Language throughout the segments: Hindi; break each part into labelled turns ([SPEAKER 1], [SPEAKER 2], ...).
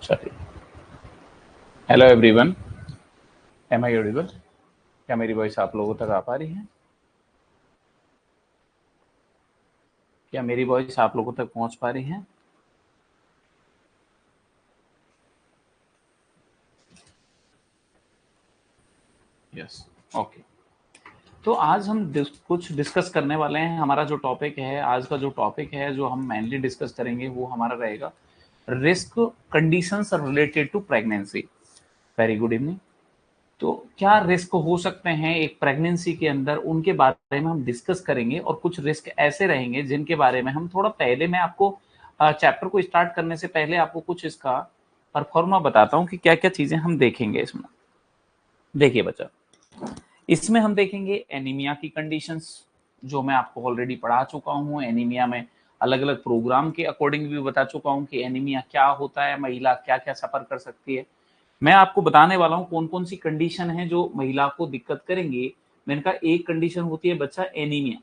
[SPEAKER 1] चलिए, hello everyone, am I audible? क्या मेरी वॉइस आप लोगों तक आ पा रही है? क्या मेरी वॉइस आप लोगों तक पहुंच पा रही है? Yes, okay. तो आज हम कुछ डिस्कस करने वाले हैं। हमारा जो टॉपिक है, आज का जो टॉपिक है, जो हम मेनली डिस्कस करेंगे, वो हमारा रहेगा risk conditions related to pregnancy. Very good evening. तो क्या रिस्क हो सकते हैं एक प्रेगनेंसी के अंदर, उनके बारे में हम डिस्कस करेंगे। और कुछ रिस्क ऐसे रहेंगे जिनके बारे में हम थोड़ा पहले, मैं आपको चैप्टर को स्टार्ट करने से पहले आपको कुछ इसका परफॉर्मा बताता हूँ कि क्या क्या चीजें हम देखेंगे इसमें। देखिए बच्चा, इसमें हम देखेंगे एनीमिया की कंडीशंस, जो मैं आपको ऑलरेडी पढ़ा चुका हूँ। एनीमिया में अलग अलग प्रोग्राम के अकॉर्डिंग भी बता चुका हूँ कि एनीमिया क्या होता है, महिला क्या क्या सफर कर सकती है। मैं आपको बताने वाला हूँ कौन कौन सी कंडीशन है जो महिला को दिक्कत करेंगी। मैंने कहा एक कंडीशन होती है बच्चा एनीमिया।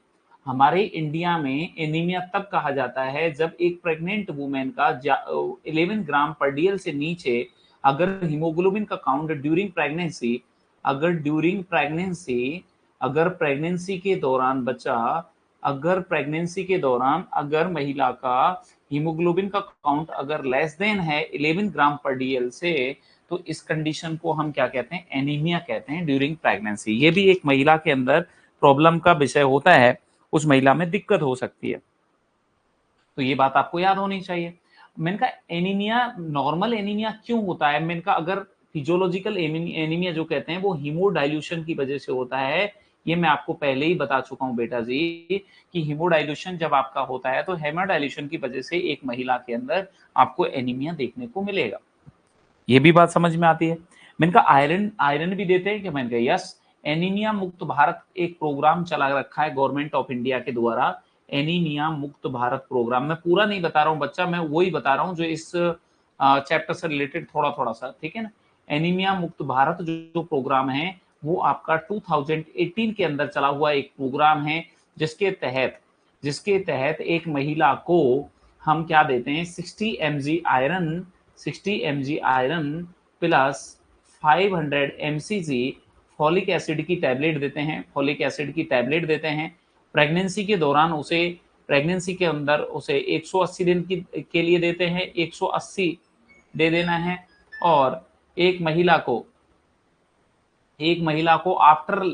[SPEAKER 1] हमारे इंडिया में एनीमिया तब कहा जाता है जब एक प्रेग्नेंट वुमेन का 11 ग्राम पर डीएल से नीचे अगर हीमोग्लोबिन का काउंट ड्यूरिंग प्रेगनेंसी, अगर ड्यूरिंग प्रेगनेंसी, अगर प्रेगनेंसी के दौरान बच्चा, अगर प्रेगनेंसी के दौरान अगर महिला का हीमोग्लोबिन का काउंट अगर लेस देन है 11 ग्राम पर डीएल से, तो इस कंडीशन को हम क्या कहते हैं? एनीमिया कहते हैं ड्यूरिंग प्रेगनेंसी। ये भी एक महिला के अंदर प्रॉब्लम का विषय होता है, उस महिला में दिक्कत हो सकती है। तो ये बात आपको याद होनी चाहिए। मैंने कहा एनीमिया, नॉर्मल एनीमिया क्यों होता है? मैंने कहा अगर फिजियोलॉजिकल एनीमिया जो कहते हैं वो हीमोडाइल्यूशन की वजह से होता है। ये मैं आपको पहले ही बता चुका हूं बेटा जी कि हीमोडाइल्यूशन जब आपका होता है तो हेमोडाइल्यूशन की वजह से एक महिला के अंदर आपको एनीमिया देखने को मिलेगा। ये भी बात समझ में आती है। मैंने कहा आयरन, आयरन भी देते हैं कि? मैंने कहा यस। एनीमिया मुक्त भारत एक प्रोग्राम चला रखा है गवर्नमेंट ऑफ इंडिया के द्वारा, एनीमिया मुक्त भारत प्रोग्राम। मैं पूरा नहीं बता रहा हूँ बच्चा, मैं वही बता रहा हूँ जो इस चैप्टर से रिलेटेड थोड़ा थोड़ा सा, ठीक है ना। एनीमिया मुक्त भारत जो प्रोग्राम है वो आपका 2018 के अंदर चला हुआ एक प्रोग्राम है, जिसके तहत एक महिला को हम क्या देते हैं? 60 mg iron plus 500 mcg folic acid की टैबलेट देते हैं, फॉलिक एसिड की टैबलेट देते हैं। प्रेगनेंसी के दौरान उसे, प्रेगनेंसी के अंदर उसे 180 दिन के लिए देते हैं, 180 दे देना है। और एक महिला को, आफ्टर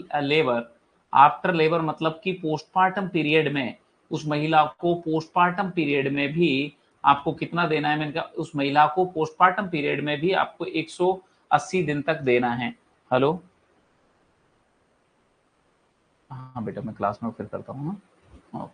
[SPEAKER 1] लेबर मतलब कि पोस्टमार्टम पीरियड में, उस महिला को पोस्टमार्टम पीरियड में भी आपको कितना देना है? मैंने कहा उस महिला को पोस्टमार्टम पीरियड में भी आपको 180 दिन तक देना है। हेलो, हाँ बेटा मैं क्लास में फिर करता हूँ ना।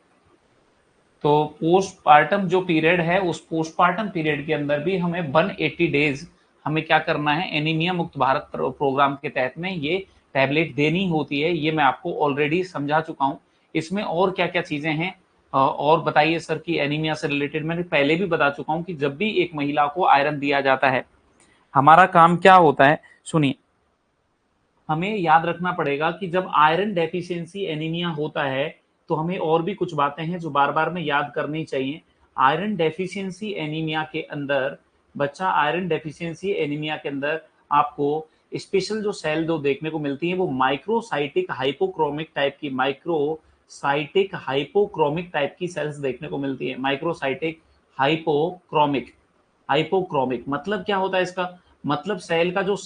[SPEAKER 1] तो पोस्टमार्टम जो पीरियड है, उस पोस्टमार्टम पीरियड के अंदर भी हमें 180 डेज हमें क्या करना है? एनीमिया मुक्त भारत प्रोग्राम के तहत में ये टैबलेट देनी होती है। ये मैं आपको ऑलरेडी समझा चुका हूँ। इसमें और क्या क्या चीजें हैं और बताइए सर कि एनीमिया से रिलेटेड मैंने पहले भी बता चुका हूँ कि जब भी एक महिला को आयरन दिया जाता है, हमारा काम क्या होता है? सुनिए, हमें याद रखना पड़ेगा कि जब आयरन डेफिशिएंसी एनीमिया होता है तो हमें और भी कुछ बातें हैं जो बार बार में याद करनी चाहिए। आयरन डेफिशिएंसी एनीमिया के अंदर बच्चा, आयरन डेफिशिएंसी एनीमिया के अंदर आपको स्पेशल जो सेल दो देखने को मिलती है वो माइक्रोसाइटिक हाइपोक्रोमिक टाइप की, माइक्रोसाइटिक हाइपोक्रोमिक टाइप की सेल्स देखने को मिलती है। माइक्रोसाइटिक हाइपोक्रोमिक, हाइपोक्रोमिक मतलब क्या होता है इसका? मतलब सेल का जो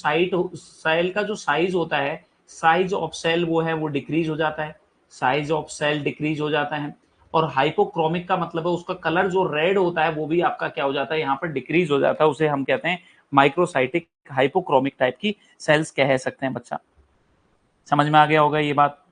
[SPEAKER 1] साइज होता है, साइज ऑफ सेल वो है वो डिक्रीज हो जाता है, साइज ऑफ सेल डिक्रीज हो जाता है। और हाइपोक्रोमिक का मतलब है उसका कलर जो रेड होता है वो भी आपका क्या हो जाता है? यहाँ पर डिक्रीज हो जाता है। उसे हम कहते हैं माइक्रोसाइटिक हाइपोक्रोमिक टाइप की सेल्स कह सकते हैं बच्चा। समझ में आ गया होगा ये बात।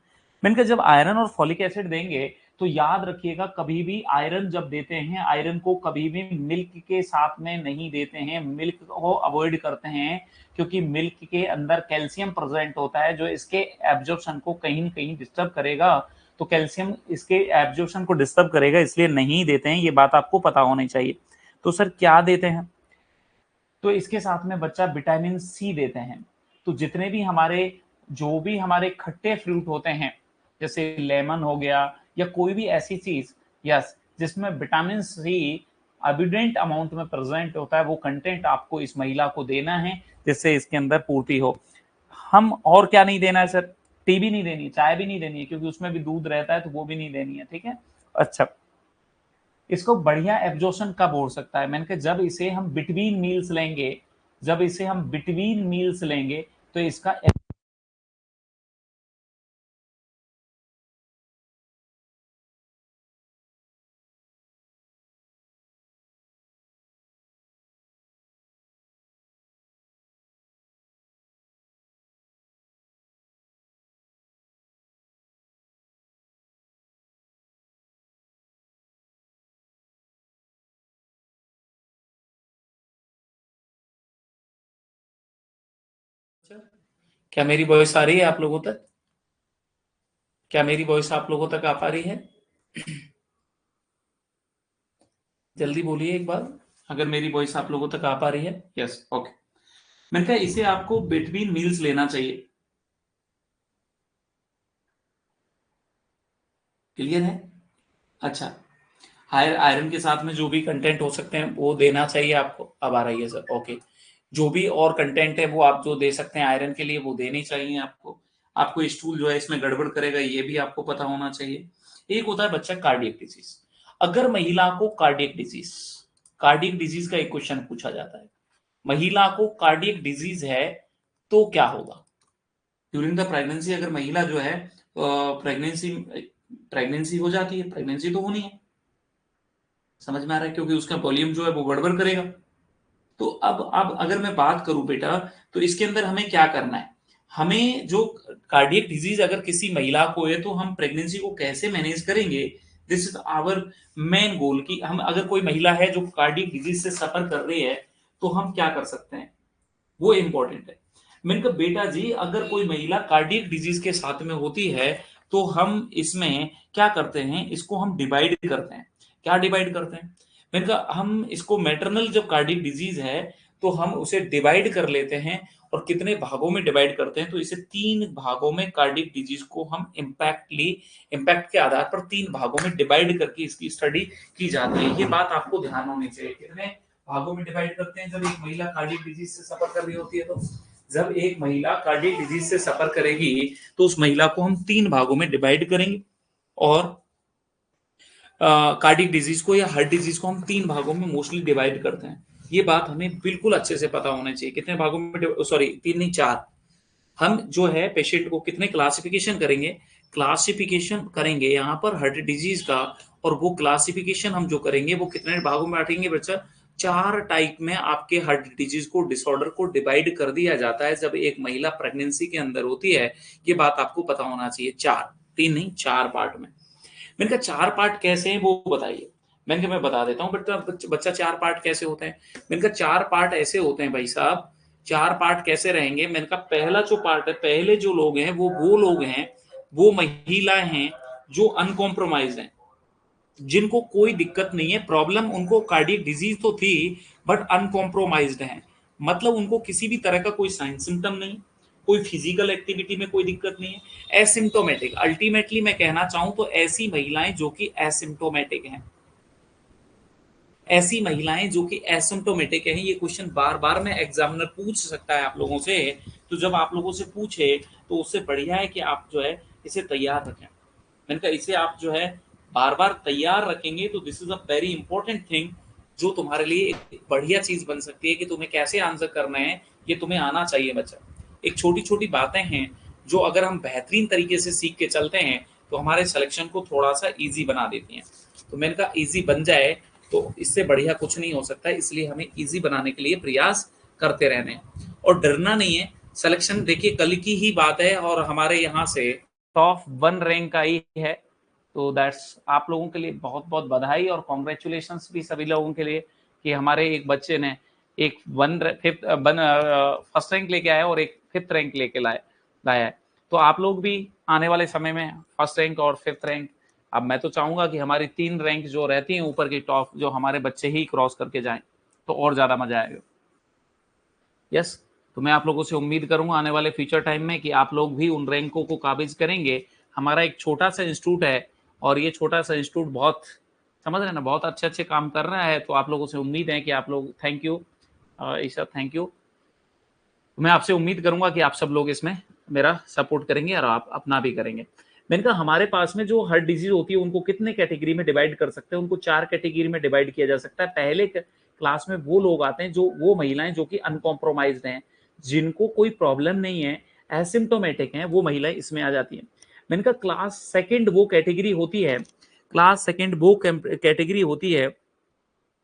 [SPEAKER 1] मैंने कहा जब आयरन और फॉलिक एसिड देंगे तो याद रखिएगा कभी भी आयरन जब देते हैं, आयरन को कभी भी मिल्क के साथ में नहीं देते हैं, मिल्क को अवॉइड करते हैं, क्योंकि मिल्क के अंदर कैल्शियम प्रेजेंट होता है जो इसके एब्जॉर्प्शन को कहीं न कहीं डिस्टर्ब करेगा। तो कैल्शियम इसके एब्जॉर्प्शन को डिस्टर्ब करेगा, इसलिए नहीं देते हैं। ये बात आपको पता होनी चाहिए। तो सर क्या देते हैं? तो इसके साथ में बच्चा विटामिन सी देते हैं। तो जितने भी हमारे, जो भी हमारे खट्टे फ्रूट होते हैं, जैसे लेमन हो गया या कोई भी ऐसी चीज, यस, जिसमें विटामिन सी अबिडेंट अमाउंट में प्रेजेंट होता है वो कंटेंट आपको इस महिला को देना है जिससे इसके अंदर पूर्ति हो। हम और क्या नहीं देना है सर? टी भी नहीं देनी, चाय भी नहीं देनी है क्योंकि उसमें भी दूध रहता है तो वो भी नहीं देनी है, ठीक है। अच्छा, इसको बढ़िया एब्जॉर्प्शन कब हो सकता है? मैंने कहा जब इसे हम बिटवीन मील्स लेंगे, जब इसे हम बिटवीन मील्स लेंगे तो इसका क्या मेरी वॉइस आ रही है आप लोगों तक? क्या मेरी वॉइस आप लोगों तक आ पा रही है? जल्दी बोलिए एक बार, अगर मेरी वॉइस आप लोगों तक आ पा रही है। Yes, okay. मैंने कहा इसे आपको बिटवीन मील्स लेना चाहिए। क्लियर है? अच्छा, हायर आयरन के साथ में जो भी कंटेंट हो सकते हैं वो देना चाहिए आपको। अब आ रही है सर, ओके। जो भी और कंटेंट है वो आप जो दे सकते हैं आयरन के लिए वो देने चाहिए आपको। आपको स्टूल जो है इसमें गड़बड़ करेगा ये भी आपको पता होना चाहिए। एक होता है बच्चा कार्डियक डिजीज। अगर महिला को कार्डियक डिजीज का एक क्वेश्चन पूछा जाता है, महिला को कार्डियक डिजीज है तो क्या होगा ड्यूरिंग द प्रेगनेंसी? अगर महिला जो है प्रेगनेंसी प्रेगनेंसी हो जाती है, प्रेगनेंसी तो होनी है, समझ में आ रहा है, क्योंकि उसका वॉल्यूम जो है वो गड़बड़ करेगा। तो अब अगर मैं बात करूं बेटा, तो इसके अंदर हमें क्या करना है? हमें जो कार्डियक डिजीज अगर किसी महिला को है तो हम प्रेगनेंसी को कैसे मैनेज करेंगे, this is our main goal. कि हम अगर कोई महिला है जो कार्डियक डिजीज से सफर कर रही है तो हम क्या कर सकते हैं, वो इंपॉर्टेंट है। मैंने कहा बेटा जी अगर कोई महिला कार्डियक डिजीज के साथ में होती है तो हम इसमें क्या करते हैं, इसको हम डिवाइड करते हैं। क्या डिवाइड करते हैं? मैंने कहा हम इसको मैटरनल जब कार्डियक डिजीज है तो हम उसे डिवाइड कर लेते हैं। और कितने भागों में डिवाइड करते हैं? तो इसे 3 भागों में कार्डियक डिजीज को हम इम्पैक्ट के आधार पर 3 भागों में डिवाइड करके इसकी स्टडी की जाती है। ये बात आपको ध्यान होनी चाहिए। कितने भागों में डिवाइड करते हैं जब एक महिला कार्डियक डिजीज से सफर कर रही होती है? तो जब एक महिला कार्डियक डिजीज से सफर करेगी तो उस महिला को हम 3 भागों में डिवाइड करेंगे। और कार्डियक डिजीज को या हार्ट डिजीज को हम 3 भागों में मोस्टली डिवाइड करते हैं। ये बात हमें बिल्कुल अच्छे से पता होना चाहिए। कितने भागों में? सॉरी, 3 नहीं 4। हम जो है पेशेंट को कितने क्लासिफिकेशन करेंगे? क्लासिफिकेशन करेंगे यहाँ पर हार्ट डिजीज का। और वो क्लासिफिकेशन हम जो करेंगे वो कितने भागों में बांटेंगे बच्चा? 4 टाइप में आपके हार्ट डिजीज को, डिसऑर्डर को डिवाइड कर दिया जाता है जब एक महिला प्रेगनेंसी के अंदर होती है। ये बात आपको पता होना चाहिए। 4, 3 नहीं 4 पार्ट में। मैंने कहा 4 पार्ट कैसे हैं वो बताइए। मैंने कहा मैं बता देता हूँ, बट बच्चा 4 पार्ट कैसे होते हैं? मैंने कहा 4 पार्ट ऐसे होते हैं भाई साहब। 4 पार्ट कैसे रहेंगे? मैंने कहा पहला जो पार्ट है, पहले जो लोग हैं वो लोग हैं, वो महिलाएं हैं जो अनकॉम्प्रोमाइज हैं, जिनको कोई दिक्कत नहीं है, प्रॉब्लम उनको कार्डियक डिजीज तो थी बट अनकॉम्प्रोमाइज्ड है। मतलब उनको किसी भी तरह का कोई साइन सिम्टम नहीं, कोई फिजिकल एक्टिविटी में कोई दिक्कत नहीं है, एसिम्टोमेटिक। अल्टीमेटली मैं कहना चाहूं तो ऐसी महिलाएं जो कि एसिम्टोमेटिक हैं, ऐसी महिलाएं जो कि एसिम्टोमेटिक हैं। ये क्वेश्चन बार बार में एग्जामिनर पूछ सकता है आप लोगों से। तो जब आप लोगों से पूछे तो उससे बढ़िया है कि आप जो है इसे तैयार रखें। मैंने कहा इसे आप जो है बार बार तैयार रखेंगे तो this is a very important thing, जो तुम्हारे लिए एक बढ़िया चीज बन सकती है कि तुम्हें कैसे आंसर करना है ये तुम्हें आना चाहिए बच्चा। एक छोटी छोटी बातें हैं जो अगर हम बेहतरीन तरीके से सीख के चलते हैं तो हमारे सिलेक्शन को थोड़ा सा इजी बना देती हैं। तो मैंने कहा इजी बन जाए तो इससे बढ़िया कुछ नहीं हो सकता, इसलिए हमें इजी बनाने के लिए प्रयास करते रहने और डरना नहीं है। सिलेक्शन देखिए कल की ही बात है और हमारे यहाँ से टॉप 1 रैंक आई है। तो दैट्स आप लोगों के लिए बहुत बहुत बधाई और कॉन्ग्रेचुलेशन भी सभी लोगों के लिए कि हमारे एक बच्चे ने एक फर्स्ट रैंक लेके आया और एक 5th रैंक लेके लाया है। तो आप लोग भी आने वाले समय में फर्स्ट रैंक और 5th रैंक, अब मैं तो चाहूंगा कि हमारी 3 रैंक जो रहती हैं ऊपर की टॉप, जो हमारे बच्चे ही क्रॉस करके जाएं तो और ज्यादा मजा आएगा। यस, तो मैं आप लोगों से उम्मीद करूंगा आने वाले फ्यूचर टाइम में कि आप लोग भी उन रैंकों को काबिज करेंगे। हमारा एक छोटा सा इंस्टीट्यूट है और ये छोटा सा इंस्टीट्यूट बहुत समझ रहे हैं ना, बहुत अच्छे अच्छे काम कर रहा है। तो आप लोगों से उम्मीद है कि आप लोग, thank you Isha, thank you. मैं आपसे उम्मीद करूंगा कि आप सब लोग इसमें मेरा सपोर्ट करेंगे और आप अपना भी करेंगे। मैंने कहा हमारे पास में जो हार्ट डिजीज होती है उनको कितने कैटेगरी में डिवाइड कर सकते हैं, उनको 4 कैटेगरी में डिवाइड किया जा सकता है। पहले क्लास में वो लोग आते हैं, जो वो महिलाएं जो कि अनकॉम्प्रोमाइज्ड हैं, जिनको कोई प्रॉब्लम नहीं है, एसिम्टोमेटिक हैं, वो महिलाएं इसमें आ जाती हैं। मैंने कहा क्लास सेकंड वो कैटेगरी होती है, क्लास सेकंड वो कैटेगरी होती है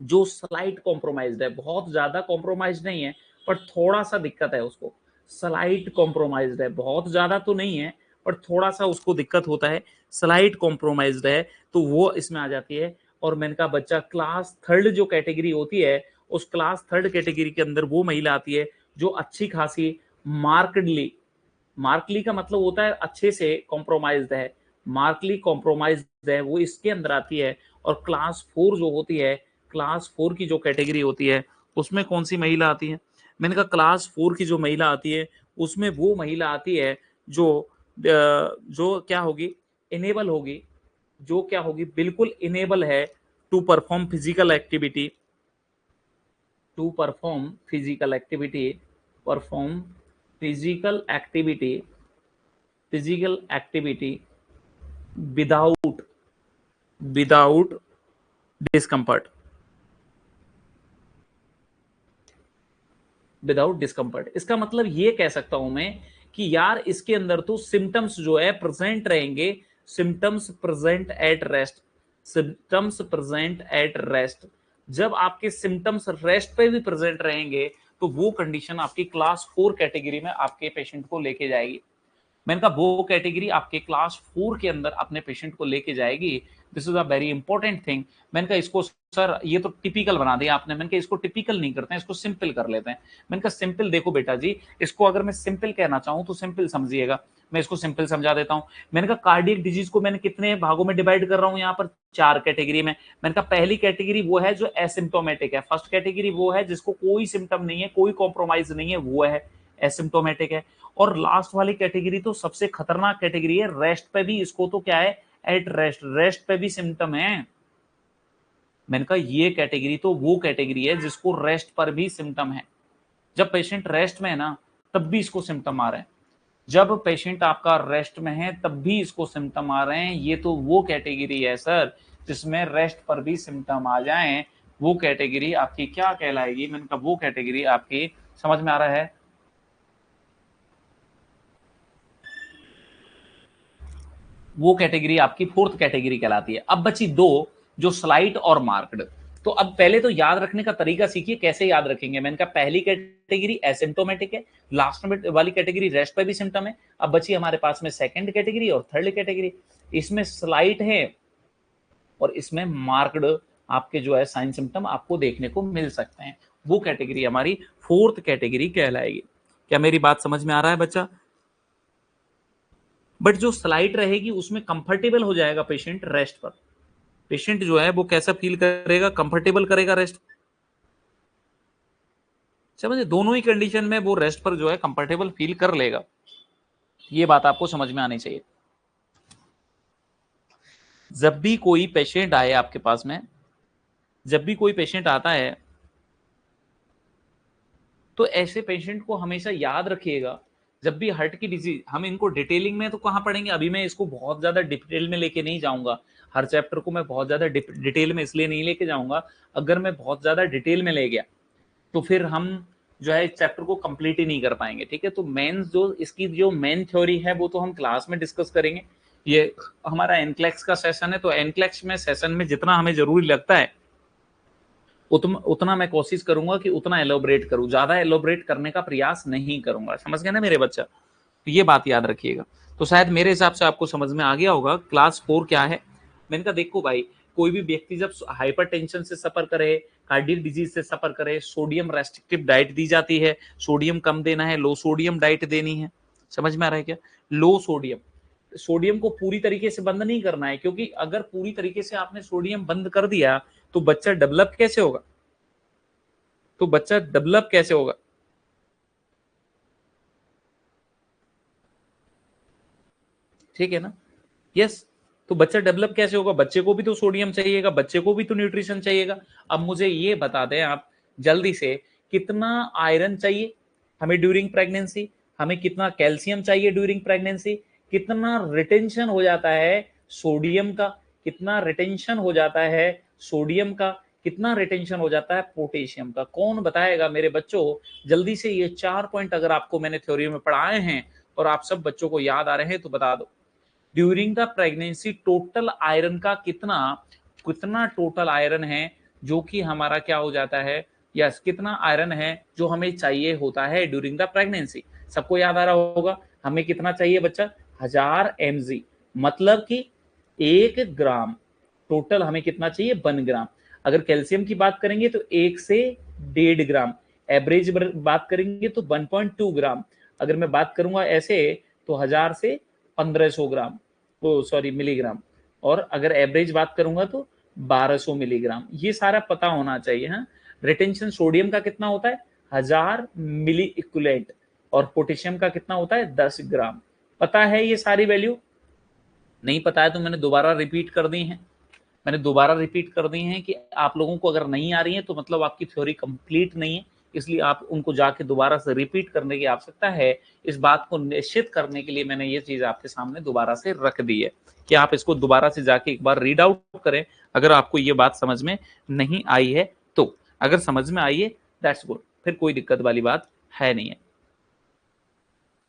[SPEAKER 1] जो स्लाइट कॉम्प्रोमाइज्ड है, बहुत ज्यादा कॉम्प्रोमाइज नहीं है पर थोड़ा सा दिक्कत है उसको। स्लाइट कॉम्प्रोमाइज्ड है, बहुत ज्यादा तो नहीं है पर थोड़ा सा उसको दिक्कत होता है, स्लाइट कॉम्प्रोमाइज्ड है, तो वो इसमें आ जाती है। और मैंने कहा बच्चा क्लास थर्ड जो कैटेगरी होती है, उस क्लास थर्ड कैटेगरी के अंदर वो महिला आती है जो अच्छी खासी मार्कडली, मार्कली का मतलब होता है अच्छे से कॉम्प्रोमाइज्ड है, मार्कली कॉम्प्रोमाइज्ड है, वो इसके अंदर आती है। और क्लास फोर जो होती है, क्लास फोर की जो कैटेगरी होती है, उसमें कौन सी महिला आती है? मैंने कहा क्लास फोर की जो महिला आती है उसमें वो महिला आती है जो जो क्या होगी, इनेबल होगी, जो क्या होगी, बिल्कुल इनेबल है to perform physical activity, to perform physical activity, perform physical activity, physical activity without, without discomfort, without discomfort. इसका मतलब ये कह सकता हूं मैं कि यार इसके अंदर तो सिम्टम्स जो है प्रेजेंट रहेंगे, symptoms present at rest, symptoms present at rest. जब आपके सिम्टम्स रेस्ट पे भी प्रेजेंट रहेंगे तो वो कंडीशन आपकी क्लास फोर कैटेगरी में आपके पेशेंट को लेके जाएगी। मैंने कहा वो कैटेगरी आपके क्लास फोर के अंदर अपने पेशेंट को लेके जाएगी। This is a very important thing. मैंने कहा इसको सर ये तो टिपिकल बना दिया आपने, मैंने कहा इसको टिपिकल नहीं करते हैं, इसको सिंपल कर लेते हैं। मैंने कहा सिंपल देखो बेटा जी, इसको अगर मैं सिंपल कहना चाहूं तो सिंपल समझिएगा, मैं इसको सिंपल समझा देता हूं। मैंने कहा कार्डियक डिजीज को मैंने कितने भागों में डिवाइड कर रहा हूं यहाँ पर, 4 कैटेगरी में। मैंने कहा पहली कैटेगरी वो है जो एसिम्टोमेटिक है, फर्स्ट कैटेगरी वो है जिसको कोई सिम्टम नहीं है, कोई कॉम्प्रोमाइज नहीं है, वो है एसिम्टोमेटिक है। और लास्ट वाली कैटेगरी तो सबसे खतरनाक कैटेगरी है, रेस्ट पे भी इसको तो क्या है, एट रेस्ट, रेस्ट पे भी सिम्टम है। मैंने कहा ये कैटेगरी तो वो कैटेगरी है जिसको रेस्ट पर भी सिम्टम है। जब पेशेंट रेस्ट में है ना तब भी इसको सिम्टम आ रहे हैं, जब पेशेंट आपका रेस्ट में है तब भी इसको सिम्टम आ रहे हैं। ये तो वो कैटेगरी है सर जिसमें रेस्ट पर भी सिम्टम आ जाएं, वो कैटेगरी आपकी क्या कहलाएगी? मैंने कहा वो कैटेगरी आपकी, समझ में आ रहा है, वो कैटेगरी आपकी फोर्थ कैटेगरी कहलाती है। अब बची दो, जो स्लाइट और मार्क्ड। तो अब पहले तो याद रखने का तरीका सीखिए, कैसे याद रखेंगे। मैंने कहा पहली कैटेगरी एसिम्टोमेटिक है, लास्ट में वाली कैटेगरी रेस्ट पे भी सिम्टम है। अब बची हमारे पास में सेकंड कैटेगरी और थर्ड कैटेगरी, इसमें स्लाइट है और इसमें मार्क्ड आपके जो है साइन सिम्टम आपको देखने को मिल सकते हैं। वो कैटेगरी हमारी फोर्थ कैटेगरी कहलाएगी। क्या मेरी बात समझ में आ रहा है बच्चा? बट जो स्लाइट रहेगी उसमें कंफर्टेबल हो जाएगा पेशेंट रेस्ट पर, पेशेंट जो है वो कैसा फील करेगा, कंफर्टेबल करेगा रेस्ट। समझे, दोनों ही कंडीशन में वो रेस्ट पर जो है कंफर्टेबल फील कर लेगा। ये बात आपको समझ में आनी चाहिए। जब भी कोई पेशेंट आए आपके पास में, जब भी कोई पेशेंट आता है तो ऐसे पेशेंट को हमेशा याद रखिएगा। जब भी हार्ट की डिजीज, हम इनको डिटेलिंग में तो कहां पढ़ेंगे, अभी मैं इसको बहुत ज्यादा डिटेल में लेके नहीं जाऊंगा, हर चैप्टर को मैं बहुत ज्यादा डिटेल में इसलिए नहीं लेके जाऊंगा, अगर मैं बहुत ज्यादा डिटेल में ले गया तो फिर हम जो है चैप्टर को कंप्लीट ही नहीं कर पाएंगे। ठीक है, तो मेन जो इसकी जो मेन थ्योरी है वो तो हम क्लास में डिस्कस करेंगे। ये हमारा एनक्लेक्स का सेशन है, तो एनक्लेक्स में सेशन में जितना हमें जरूरी लगता है उतना मैं कोशिश करूंगा कि उतना एलोबरेट करूं, ज्यादा एलोबरेट करने का प्रयास नहीं करूंगा। समझ गए ना मेरे बच्चा? तो ये बात याद रखिएगा। तो शायद मेरे हिसाब से आपको समझ में आ गया होगा क्लास फोर क्या है। मैंने कहा देखो भाई, कोई भी व्यक्ति जब हाइपरटेंशन से सफर करे, कार्डियक डिजीज से सफर करे, सोडियम रेस्ट्रिक्टिव डाइट दी जाती है, सोडियम कम देना है, लो सोडियम डाइट देनी है। समझ में आ रहा है क्या? लो सोडियम, सोडियम को पूरी तरीके से बंद नहीं करना है, क्योंकि अगर पूरी तरीके से आपने सोडियम बंद कर दिया तो बच्चा डेवलप कैसे होगा, तो बच्चा डेवलप कैसे होगा? ठीक है ना? यस। तो बच्चा डेवलप कैसे होगा? बच्चे को भी तो सोडियम चाहिएगा, बच्चे को भी तो न्यूट्रिशन चाहिएगा। अब मुझे ये बता दें आप जल्दी से, कितना आयरन चाहिए हमें ड्यूरिंग प्रेगनेंसी, हमें कितना कैल्शियम चाहिए ड्यूरिंग प्रेगनेंसी, कितना रिटेंशन हो जाता है सोडियम का, कितना रिटेंशन हो जाता है सोडियम का, कितना रिटेंशन हो जाता है पोटेशियम का? कौन बताएगा मेरे बच्चों? जल्दी से ये 4 पॉइंट अगर आपको मैंने थ्योरी में पढ़ाए हैं और आप सब बच्चों को याद आ रहे हैं तो बता दो। During the pregnancy total iron का कितना कितना टोटल आयरन है जो कि हमारा क्या हो जाता है, यस, कितना आयरन है जो हमें चाहिए होता है ड्यूरिंग द प्रेगनेंसी? सबको याद आ रहा होगा हमें कितना चाहिए बच्चा? 1000 mg, मतलब कि 1 ग्राम। टोटल हमें कितना चाहिए? 1 ग्राम। अगर कैल्शियम की बात करेंगे तो 1 से 1.5 ग्राम, एवरेज बात करेंगे तो 1.2 ग्राम, अगर मैं बात करूंगा ऐसे तो 1000 से 1500 ग्राम, वो सॉरी मिलीग्राम, और अगर एवरेज बात करूंगा तो 1200 मिलीग्राम। ये सारा पता होना चाहिए। हाँ, रिटेंशन सोडियम का कितना होता है? 1000 मिली इक्विवेलेंट, और पोटेशियम का कितना होता है? 10 ग्राम। पता है ये सारी वैल्यू? नहीं पता है तो मैंने दोबारा रिपीट कर दी है, मैंने दोबारा रिपीट कर दी हैं कि आप लोगों को अगर नहीं आ रही है तो मतलब आपकी थ्योरी कंप्लीट नहीं है, इसलिए आप उनको जाके दोबारा से रिपीट करने की आवश्यकता है। इस बात को निश्चित करने के लिए मैंने ये चीज आपके सामने दोबारा से रख दी है कि आप इसको दोबारा से जाके एक बार रीड आउट करें अगर आपको ये बात समझ में नहीं आई है तो। अगर समझ में आई है दैट्स गुड, फिर कोई दिक्कत वाली बात है नहीं है।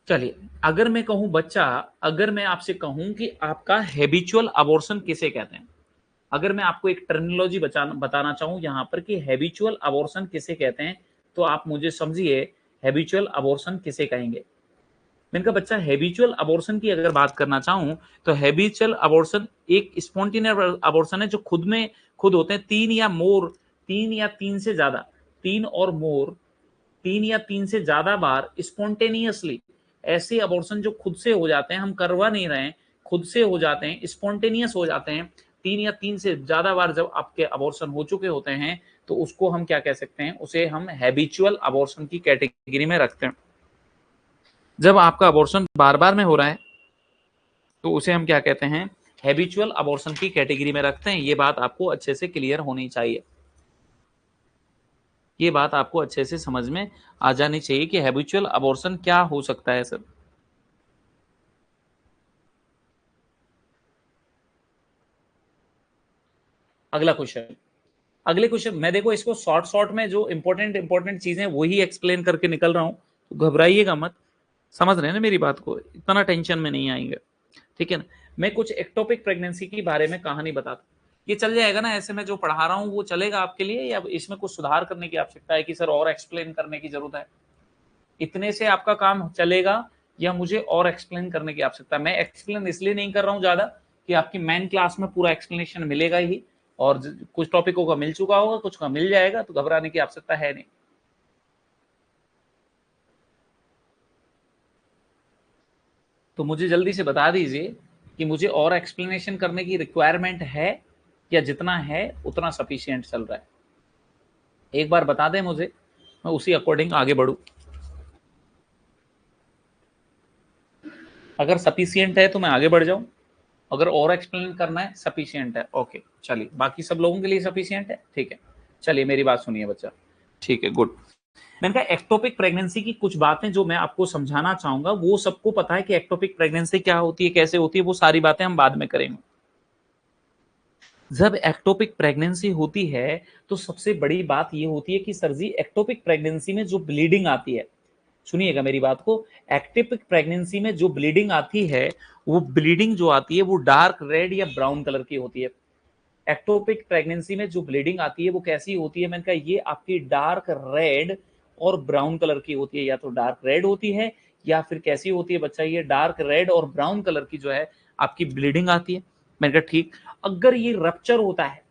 [SPEAKER 1] चलिए, अगर मैं कहूं बच्चा, अगर मैं आपसे कहूं कि आपका हैबिचुअल अबॉर्शन किसे कहते हैं, अगर मैं आपको एक टर्मिनोलॉजी बताना चाहूं यहां पर कि हैबिचुअल अबॉर्शन किसे कहते हैं, तो आप मुझे समझिए हैबिचुअल अबॉर्शन किसे कहेंगे। मैंने कहा बच्चा हैबिचुअल अबॉर्शन की अगर बात करना चाहूं तो हैबिचुअल अबॉर्शन एक स्पॉन्टेनियस अबॉर्शन है जो खुद में खुद होते हैं, 3 या मोर, 3 या 3 से ज्यादा, 3 और मोर, 3 या 3 से ज्यादा बार स्पॉन्टेनियसली, ऐसे अबॉर्शन जो खुद से हो जाते हैं, हम करवा नहीं रहे हैं, खुद से हो जाते हैं, स्पॉन्टेनियस हो जाते हैं, 3 या 3 से ज्यादा बार जब आपके अबॉर्शन हो चुके होते हैं तो उसको हम क्या कह सकते हैं? उसे हम हैबिचुअल अबॉर्शन की कैटेगरी में रखते हैं। जब आपका अबॉर्शन बार बार में हो रहा है तो उसे हम क्या कहते हैं? हैबिचुअल अबॉर्शन की कैटेगरी में रखते हैं। ये बात आपको अच्छे से क्लियर होनी चाहिए, ये बात आपको अच्छे से समझ में आ जानी चाहिए कि हैबिचुअल अबॉर्शन क्या हो सकता है सर। अगला क्वेश्चन, अगले क्वेश्चन मैं देखो इसको शॉर्ट शॉर्ट में जो इंपॉर्टेंट इंपॉर्टेंट चीजें वही एक्सप्लेन करके निकल रहा हूं, तो घबराइएगा मत, समझ रहे हैं ना मेरी बात को, इतना टेंशन में नहीं आएंगे, ठीक है ना। मैं कुछ एक्टोपिक प्रेगनेंसी के बारे में कहानी बताता, ये चल जाएगा ना ऐसे मैं जो पढ़ा रहा हूँ वो चलेगा आपके लिए, या इसमें कुछ सुधार करने की आवश्यकता है कि सर और एक्सप्लेन करने की जरूरत है? इतने से आपका काम चलेगा या मुझे और एक्सप्लेन करने की आवश्यकता है? मैं एक्सप्लेन इसलिए नहीं कर रहा हूं ज्यादा कि आपकी मेन क्लास में पूरा एक्सप्लेनेशन मिलेगा ही, और कुछ टॉपिकों का मिल चुका होगा, कुछ का मिल जाएगा, तो घबराने की आवश्यकता है नहीं। तो मुझे जल्दी से बता दीजिए कि मुझे और एक्सप्लेनेशन करने की रिक्वायरमेंट है या जितना है उतना सफिशिएंट चल रहा है? एक बार बता दें मुझे, मैं उसी अकॉर्डिंग आगे बढ़ूं। अगर सफिशिएंट है तो मैं आगे बढ़ जाऊं, अगर और एक्सप्लेन करना है सफिशिएंट है, ओके चलिए, बाकी सब लोगों के लिए सफिशिएंट है, ठीक है। चलिए मेरी बात सुनिए बच्चा, ठीक है, गुड। मैंने कहा एक्टोपिक प्रेगनेंसी की कुछ बातें जो मैं आपको समझाना चाहूंगा, वो सबको पता है कि एक्टोपिक प्रेगनेंसी क्या होती है, कैसे होती है, वो सारी बातें हम बाद में करेंगे। जब एक्टोपिक प्रेगनेंसी होती है तो सबसे बड़ी बात ये होती है कि सर जी एक्टोपिक प्रेगनेंसी में जो ब्लीडिंग आती है, सुनिएगा मेरी बात को, एक्टोपिक प्रेगनेंसी में जो ब्लीडिंग आती है, वो ब्लीडिंग जो आती है वो डार्क रेड या ब्राउन कलर की होती है। एक्टोपिक प्रेगनेंसी में जो ब्लीडिंग आती है वो कैसी होती है? मैंने कहा ये आपकी डार्क रेड और ब्राउन कलर की होती है, या तो डार्क रेड होती है या फिर कैसी होती है बच्चा? ये डार्क रेड और ब्राउन कलर की जो है आपकी ब्लीडिंग आती है। मैंने कहा ठीक, अगर ये रप्चर होता है,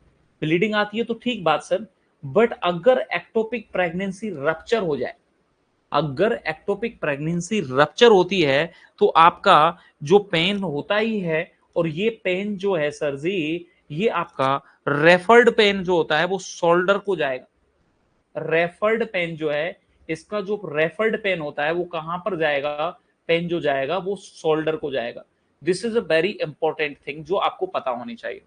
[SPEAKER 1] ब्लीडिंग आती है तो ठीक बात सर, बट अगर एक्टोपिक प्रेगनेंसी रप्चर हो जाए, अगर एक्टोपिक प्रेगनेंसी रप्चर होती है तो आपका जो पेन होता ही है, और ये पेन जो है सर जी, ये आपका रेफर्ड पेन जो होता है वो शोल्डर को जाएगा। रेफर्ड पेन जो है, इसका जो रेफर्ड पेन होता है वो कहां पर जाएगा? पेन जो जाएगा वो शोल्डर को जाएगा। This is a very important thing जो आपको पता होनी चाहिए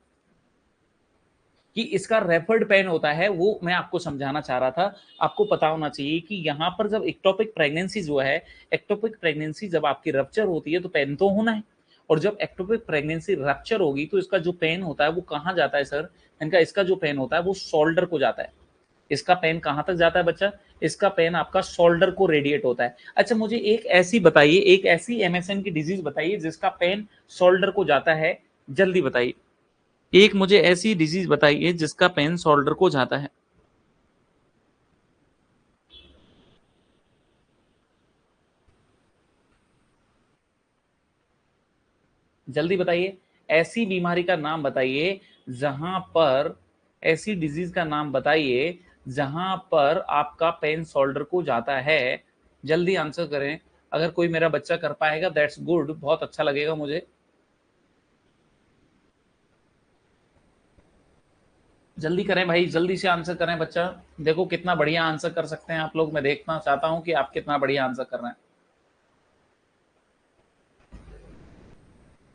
[SPEAKER 1] कि इसका रेफर्ड पेन होता है, वो मैं आपको समझाना चाह रहा था। आपको पता होना चाहिए कि यहाँ पर जब एक्टोपिक प्रेगनेंसी जो है, एक्टोपिक प्रेगनेंसी जब आपकी रप्चर होती है तो पेन तो होना है, और जब एक्टोपिक प्रेगनेंसी रप्चर होगी तो इसका जो पेन होता है वो कहाँ जाता है सर? इनका इसका जो पेन होता है वो शोल्डर को जाता है। इसका पेन कहाँ तक जाता है बच्चा? इसका पेन आपका शोल्डर को रेडिएट होता है। अच्छा मुझे एक ऐसी बताइए, एक ऐसी एमएसएन की डिजीज बताइए जिसका पेन शोल्डर को जाता है, जल्दी बताइए। एक मुझे ऐसी डिजीज बताइए जिसका पेन शोल्डर को जाता है। जल्दी बताइए, ऐसी बीमारी का नाम बताइए जहां पर, ऐसी डिजीज का नाम बताइए जहां पर आपका पेन शोल्डर को जाता है। जल्दी आंसर करें। अगर कोई मेरा बच्चा कर पाएगा दैट्स गुड, बहुत अच्छा लगेगा मुझे। जल्दी करें भाई, जल्दी से आंसर करें बच्चा। देखो कितना बढ़िया आंसर कर सकते हैं आप लोग, मैं देखना चाहता हूं कि आप कितना बढ़िया आंसर कर रहे हैं।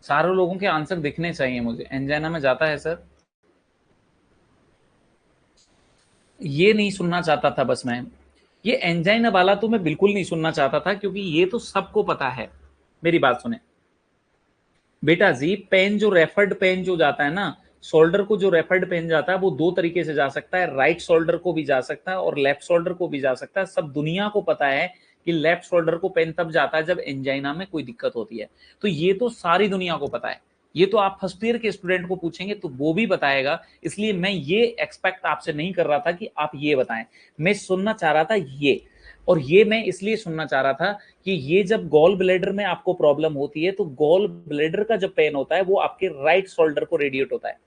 [SPEAKER 1] सारे लोगों के आंसर दिखने चाहिए मुझे। एंजाइना में जाता है सर? ये नहीं सुनना चाहता था बस मैं, ये एंजाइना वाला तो मैं बिल्कुल नहीं सुनना चाहता था, क्योंकि ये तो सबको पता है। मेरी बात सुने बेटा जी, पेन जो रेफर्ड पेन जो जाता है ना, शोल्डर को जो रेफर्ड पेन जाता है वो दो तरीके से जा सकता है। राइट शोल्डर को भी जा सकता है और लेफ्ट शोल्डर को भी जा सकता है। सब दुनिया को पता है कि लेफ्ट शोल्डर को पेन तब जाता है जब एंजाइना में कोई दिक्कत होती है। तो ये तो सारी दुनिया को पता है। ये तो आप फर्स्ट ईयर के स्टूडेंट को पूछेंगे तो वो भी बताएगा। इसलिए मैं ये एक्सपेक्ट आपसे नहीं कर रहा था कि आप ये बताएं, मैं सुनना चाह रहा था ये। और ये मैं इसलिए सुनना चाह रहा था कि ये जब गॉल ब्लैडर में आपको प्रॉब्लम होती है तो गॉल ब्लैडर का जब पेन होता है वो आपके राइट शोल्डर को रेडिएट होता है।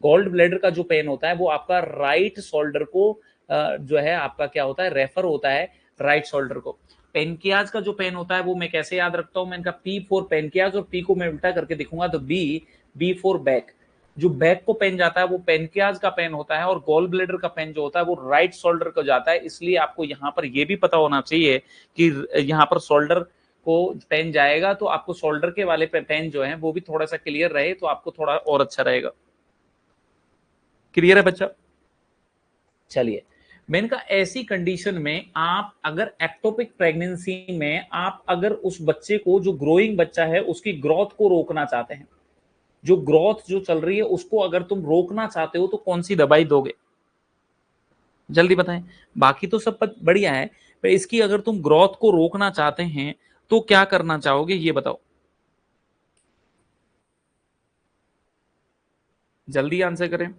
[SPEAKER 1] गॉल ब्लैडर का जो पेन होता है वो आपका राइट शोल्डर को जो है आपका क्या होता है, रेफर होता है राइट शोल्डर को। पेनकियाज का जो पेन होता है वो मैं कैसे याद रखता हूं? मैं इनका पी फॉर पेनकियाज, और पी को मैं उल्टा करके दिखूंगा तो बी फॉर बैक। जो बैक को पेन जाता है वो पेनकियाज का पेन होता है, और गॉल ब्लेडर का पेन जो होता है वो राइट शोल्डर को जाता है। इसलिए आपको यहाँ पर ये भी पता होना चाहिए कि यहाँ पर शोल्डर को पेन जाएगा, तो आपको शोल्डर के वाले पेन जो है वो भी थोड़ा सा क्लियर रहे तो आपको थोड़ा और अच्छा रहेगा। क्लियर है बच्चा? चलिए, मैंने कहा ऐसी कंडीशन में आप अगर एक्टोपिक प्रेगनेंसी में आप अगर उस बच्चे को, जो ग्रोइंग बच्चा है, उसकी ग्रोथ को रोकना चाहते हैं, जो ग्रोथ जो चल रही है उसको अगर तुम रोकना चाहते हो तो कौन सी दवाई दोगे? जल्दी बताएं। बाकी तो सब बढ़िया है, पर इसकी अगर तुम ग्रोथ को रोकना चाहते हैं तो क्या करना चाहोगे ये बताओ। जल्दी आंसर करें।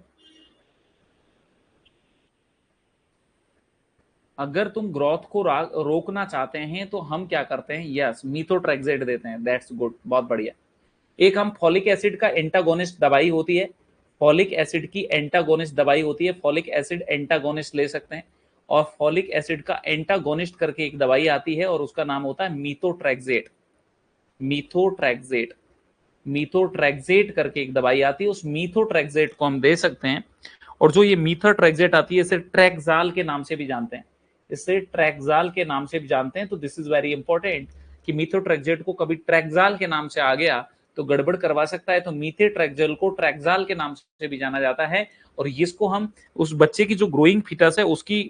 [SPEAKER 1] अगर तुम ग्रोथ को रोकना चाहते हैं तो हम क्या करते हैं? यस, मीथोट्रेक्सेट देते हैं। दैट्स गुड, बहुत बढ़िया। एक हम फॉलिक एसिड का एंटागोनिस्ट दवाई होती है, फॉलिक एसिड की एंटागोनिस्ट दवाई होती है, फॉलिक एसिड एंटागोनिस्ट ले सकते हैं। और फॉलिक एसिड का एंटागोनिस्ट करके एक दवाई आती है और उसका नाम होता है मीथोट्रेक्सेट। मीथोट्रेक्सेट, मीथोट्रेक्सेट करके एक दवाई आती है, उस मीथोट्रेक्सेट को हम दे सकते हैं। और जो ये मीथोट्रेक्सेट आती है इसे ट्रैक्साल के नाम से भी जानते हैं, इसे ट्रैक्साल के नाम से भी जानते हैं। तो दिस इज वेरी इंपॉर्टेंट कि मीथोट्रेक्सेट को कभी ट्रैक्साल के नाम से आ गया तो गड़बड़ करवा सकता है। तो मीथोट्रेक्सेल को ट्रैक्साल के नाम से भी जाना जाता है। और इसको हम उस बच्चे की जो ग्रोइंग फीटस है उसकी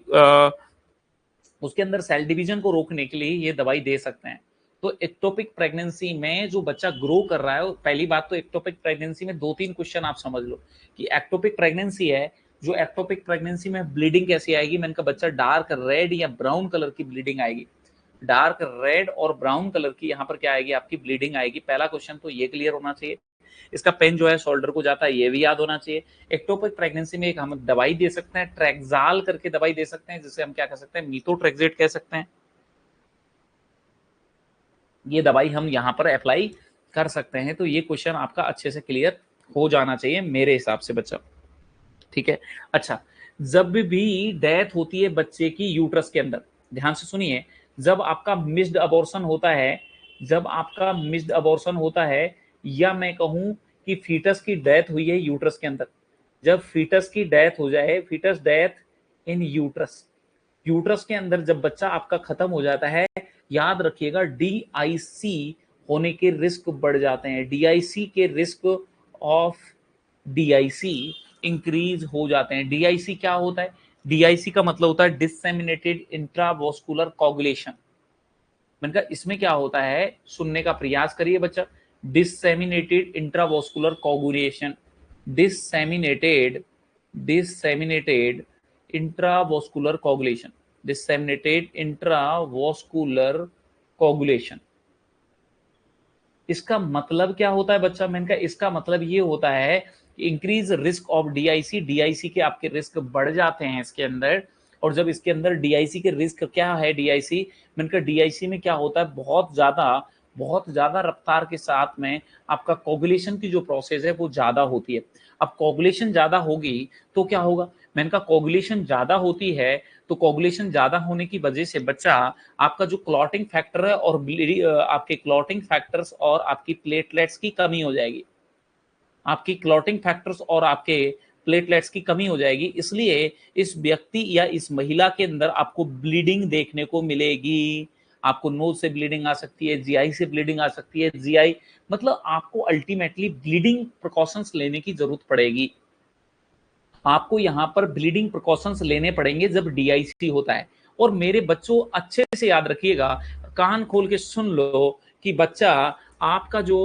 [SPEAKER 1] उसके अंदर सेल डिवीजन को रोकने के लिए ये दवाई दे सकते हैं। तो एक्टोपिक प्रेगनेंसी में जो बच्चा ग्रो कर रहा है, पहली बात तो एक्टोपिक प्रेगनेंसी में दो तीन क्वेश्चन आप समझ लो कि एक्टोपिक प्रेगनेंसी है, जो एक्टोपिक प्रेगनेंसी में ब्लीडिंग कैसी आएगी? मैंने कहा बच्चा डार्क रेड या ब्राउन कलर की ब्लीडिंग आएगी। डार्क रेड और ब्राउन कलर की यहाँ पर क्या आएगी? आपकी ब्लीडिंग आएगी। पहला क्वेश्चन तो ये क्लियर होना चाहिए। इसका पेन जो है शोल्डर को जाता है, ये भी याद होना चाहिए। एक्टोपिक प्रेगनेंसी में एक हम दवाई दे सकते हैं, ट्रैक्साल करके दवाई दे सकते हैं, जिसे हम क्या कह सकते हैं? मीथोट्रेक्सेट कह सकते हैं। ये दवाई हम यहाँ पर अप्लाई कर सकते हैं। तो ये क्वेश्चन आपका अच्छे से क्लियर हो जाना चाहिए मेरे हिसाब से बच्चा, ठीक है? अच्छा, जब भी डेथ होती है बच्चे की यूट्रस के अंदर, ध्यान से सुनिए, जब आपका मिस्ड अबॉर्शन होता है, जब आपका मिस्ड अबॉर्शन होता है, या मैं कहूं कि फीटस की डेथ हुई है यूट्रस के अंदर, जब फीटस की डेथ हो जाए, foetus death in uterus, uterus के अंदर जब बच्चा आपका खत्म हो जाता है, याद रखिएगा DIC होने के रिस्क बढ़ जाते हैं, डीआईसी के रिस्क ऑफ डीआईसी इंक्रीज हो जाते हैं। डीआईसी क्या होता है? डीआईसी का मतलब होता है डिसेमिनेटेड इंट्रावॉस्कुलर कोगुलेशन। मैंने कहा इसमें क्या होता है, सुनने का प्रयास करिए बच्चा। Disseminated intravascular coagulation, disseminated disseminated intravascular coagulation, disseminated intravascular coagulation. इसका मतलब क्या होता है बच्चा? मैंने कहा इसका मतलब ये होता है increase risk of DIC, DIC के आपके रिस्क बढ़ जाते हैं इसके अंदर। और जब इसके अंदर डीआईसी के रिस्क क्या है, डीआईसी, मैंने कहा डीआईसी में क्या होता है, बहुत ज्यादा रफ्तार के साथ में आपका कोगुलेशन की जो प्रोसेस है वो ज्यादा होती है। अब कोगुलेशन ज्यादा होगी तो क्या होगा? मैंने कहा कोगुलेशन ज्यादा होती है तो कोगुलेशन ज्यादा होने की वजह से बच्चा आपका जो क्लॉटिंग फैक्टर है और आपके क्लॉटिंग फैक्टर्स और आपकी प्लेटलेट्स की कमी हो जाएगी, आपकी क्लॉटिंग फैक्टर्स और आपके प्लेटलेट्स की कमी हो जाएगी। इसलिए इस व्यक्ति या इस महिला के अंदर आपको ब्लीडिंग देखने को मिलेगी। आपको नोज से ब्लीडिंग आ सकती है, जीआई से ब्लीडिंग आ सकती है। जीआई मतलब आपको अल्टीमेटली ब्लीडिंग प्रिकॉशंस लेने की जरूरत पड़ेगी। आपको यहाँ पर ब्लीडिंग प्रिकॉशंस लेने पड़ेंगे जब डीआईसी होता है। और मेरे बच्चों अच्छे से याद रखिएगा, कान खोल के सुन लो कि बच्चा आपका जो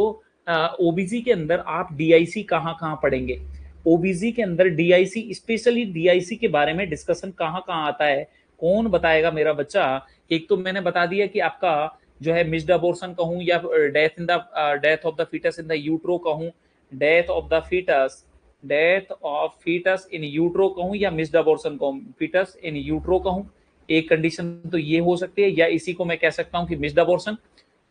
[SPEAKER 1] ओबीजी के अंदर आप डीआईसी कहाँ कहाँ पढ़ेंगे। ओबीजी के अंदर डीआईसी, स्पेशली डीआईसी के बारे में डिस्कशन कहाँ कहाँ आता है, कौन बताएगा मेरा बच्चा? एक तो मैंने बता दिया कि आपका जो है मिस्ड अबॉर्शन कहूँ या death of the foetus in the utero कहूँ, death of the fetus, death of fetus in utero कहूं या मिस्ड अबॉर्शन कहूं, फीटस इन यूट्रो कहूं। एक कंडीशन तो ये हो सकती है, या इसी को मैं कह सकता हूं कि मिस्ड अबॉर्शन।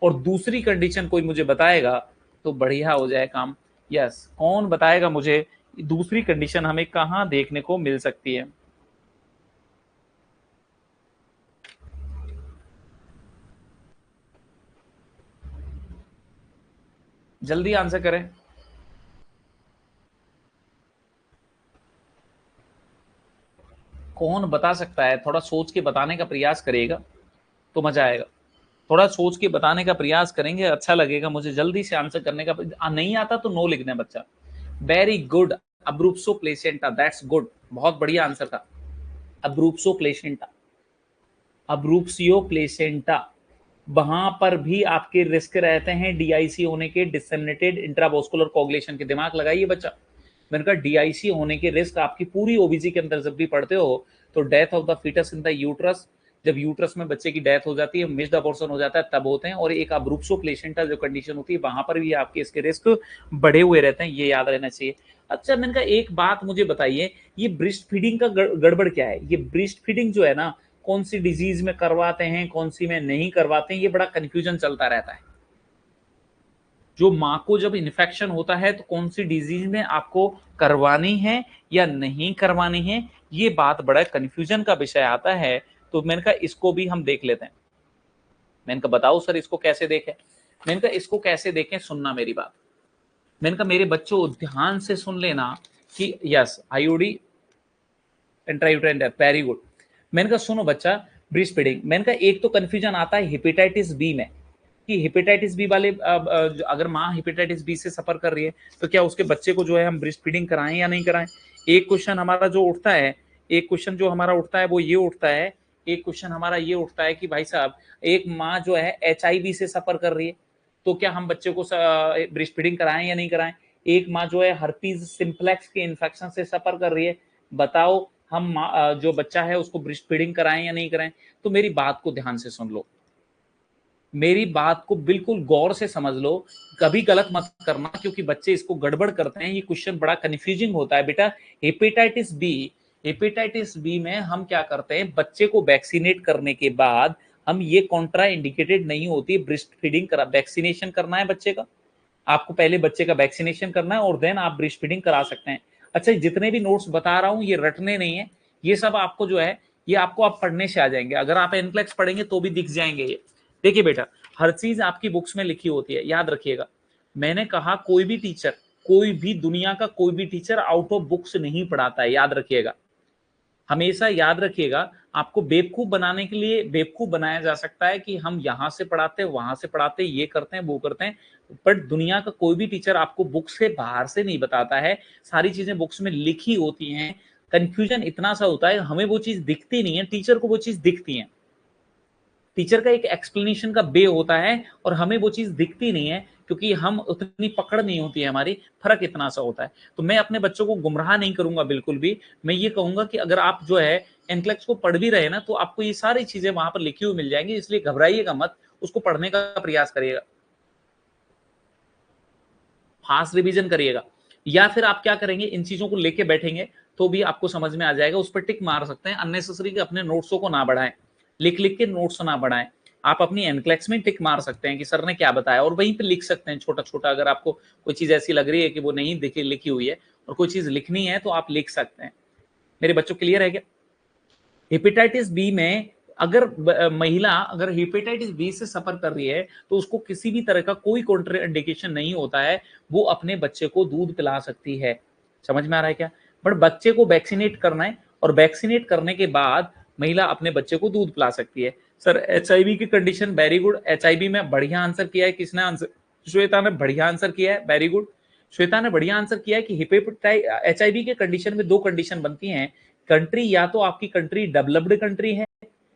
[SPEAKER 1] और दूसरी कंडीशन कोई मुझे बताएगा तो बढ़िया हो जाए काम। यस, कौन बताएगा मुझे दूसरी कंडीशन हमें कहां देखने को मिल सकती है? जल्दी आंसर करें। कौन बता सकता है? थोड़ा सोच के बताने का प्रयास करिएगा तो मजा आएगा। थोड़ा सोच के बताने का प्रयास करेंगे, अच्छा लगेगा मुझे। जल्दी से आंसर करने का नहीं आता तो नो लिखना है बच्चा। Very good, abruptio placenta, that's good, बहुत बढ़िया आंसर था। अब्रूप्सो प्लेसेंटा, अब्रूप्सियो प्लेसेंटा, वहां पर भी आपके रिस्क रहते हैं डीआईसी होने के, डिसेमिनेटेड इंट्रावॉस्कुलर कोगुलेशन के। दिमाग लगाइए बच्चा। मैंने कहा डीआईसी होने के रिस्क आपकी पूरी ओबीजी के अंदर जब भी पढ़ते हो तो death of the foetus in the uterus, जब यूट्रस में बच्चे की डेथ हो जाती है, मिस्ड अबॉर्शन हो जाता है, तब होते हैं। और एक अब्रूप्सो प्लेसेंटा जो कंडीशन होती है वहां पर भी आपके इसके रिस्क बढ़े हुए रहते हैं, ये याद रहना चाहिए। अच्छा, मैंने कहा एक बात मुझे बताइए, ये ब्रेस्ट फीडिंग का गड़बड़ क्या है? ये ब्रेस्ट फीडिंग जो है ना, कौन सी डिजीज में करवाते हैं, कौन सी में नहीं करवाते हैं, ये बड़ा कंफ्यूजन चलता रहता है। जो माँ को जब इन्फेक्शन होता है तो कौन सी डिजीज में आपको करवानी है या नहीं करवानी है, ये बात बड़ा कंफ्यूजन का विषय आता है। तो मैंने कहा इसको भी हम देख लेते हैं। मैंने कहा बताओ सर इसको कैसे देखें? मैंने कहा इसको कैसे देखें, सुनना मेरी बात। मैंने कहा मेरे बच्चों ध्यान से सुन लेना कि yes, IOD intrauterine death, very good. मैंने कहा सुनो बच्चा, ब्रेस्ट फीडिंग, मैंने कहा एक तो कंफ्यूजन आता है हेपेटाइटिस बी में कि हेपेटाइटिस बी वाले अगर माँ हेपेटाइटिस बी से सफर कर रही है तो क्या उसके बच्चे को जो है हम ब्रेस्ट फीडिंग कराएं या नहीं कराएं। एक क्वेश्चन हमारा जो उठता है, एक क्वेश्चन जो हमारा उठता है वो ये उठता है, एक क्वेश्चन हमारा ये उठता है कि भाई साहब एक माँ जो है एचआईवी से सफर कर रही है तो क्या हम बच्चे को ब्रेस्ट फीडिंग कराएं या नहीं कराएं। एक माँ जो है हर्पीज सिंप्लेक्स के इन्फेक्शन से सफर कर रही है, बताओ हम जो बच्चा है उसको ब्रेस्ट फीडिंग कराएं या नहीं कराएं। तो मेरी बात को ध्यान से सुन लो, मेरी बात को बिल्कुल गौर से समझ लो, कभी गलत मत करना क्योंकि बच्चे इसको गड़बड़ करते हैं। ये क्वेश्चन बड़ा कंफ्यूजिंग होता है बेटा। हेपेटाइटिस बी, हेपेटाइटिस बी में हम क्या करते हैं, बच्चे को वैक्सीनेट करने के बाद हम ये कॉन्ट्रा इंडिकेटेड नहीं होती ब्रेस्ट फीडिंग करा, वैक्सीनेशन करना है बच्चे का, आपको पहले बच्चे का वैक्सीनेशन करना है और देन आप ब्रेस्ट फीडिंग करा सकते हैं। अच्छा, जितने भी नोट्स बता रहा हूं ये रटने नहीं है, ये सब आपको जो है ये आपको आप पढ़ने से आ जाएंगे। अगर आप एनक्लेक्स पढ़ेंगे तो भी दिख जाएंगे ये। देखिए बेटा, हर चीज आपकी बुक्स में लिखी होती है, याद रखिएगा। मैंने कहा कोई भी टीचर, कोई भी दुनिया का कोई भी टीचर आउट ऑफ बुक्स नहीं पढ़ाता है, याद रखिएगा। हमेशा याद रखिएगा, आपको बेवकूफ बनाने के लिए बेवकूफ बनाया जा सकता है कि हम यहाँ से पढ़ाते हैं, वहां से पढ़ाते हैं, ये करते हैं, वो करते हैं, बट दुनिया का कोई भी टीचर आपको बुक से बाहर से नहीं बताता है। सारी चीजें बुक्स में लिखी होती हैं। कंफ्यूजन इतना सा होता है, हमें वो चीज दिखती नहीं है, टीचर को वो चीज दिखती है। टीचर का एक एक्सप्लेनेशन का वे होता है और हमें वो चीज दिखती नहीं है, क्योंकि हम उतनी पकड़ नहीं होती है हमारी, फर्क इतना सा होता है। तो मैं अपने बच्चों को गुमराह नहीं करूंगा बिल्कुल भी। मैं ये कहूंगा कि अगर आप जो है एनक्लेक्स को पढ़ भी रहे ना, तो आपको ये सारी चीजें वहां पर लिखी हुई मिल जाएंगी, इसलिए घबराइएगा मत, उसको पढ़ने का प्रयास करिएगा, फास्ट रिवीजन करिएगा। या फिर आप क्या करेंगे, इन चीजों को लेके बैठेंगे तो भी आपको समझ में आ जाएगा, उस पर टिक मार सकते हैं। अननेसेसरी के अपने नोट्सों को ना बढ़ाएं, लिख लिख के नोट्स ना बढ़ाएं। आप अपनी एनक्लेक्स में टिक मार सकते हैं कि सर ने क्या बताया, और वहीं पे लिख सकते हैं छोटा छोटा। अगर आपको कोई चीज ऐसी लग रही है कि वो नहीं देखी लिखी हुई है और कोई चीज लिखनी है, तो आप लिख सकते हैं। मेरे बच्चों क्लियर है क्या? हेपेटाइटिस बी में अगर महिला अगर हेपेटाइटिस बी से सफर कर रही है, तो उसको किसी भी तरह का कोई कॉन्ट्राइंडिकेशन नहीं होता है, वो अपने बच्चे को दूध पिला सकती है। समझ में आ रहा है क्या? बट बच्चे को वैक्सीनेट करना है, और वैक्सीनेट करने के बाद महिला अपने बच्चे को दूध पिला सकती है। सर एचआईवी की कंडीशन, वेरी गुड। एचआईवी में बढ़िया आंसर किया है। किसने आंसर? श्वेता ने बढ़िया आंसर किया है, वेरी गुड। श्वेता ने बढ़िया आंसर किया है कि हेपेटाइटिस एचआईवी के कंडीशन में दो कंडीशन बनती हैं। कंट्री, या तो आपकी कंट्री डेवलप्ड कंट्री है,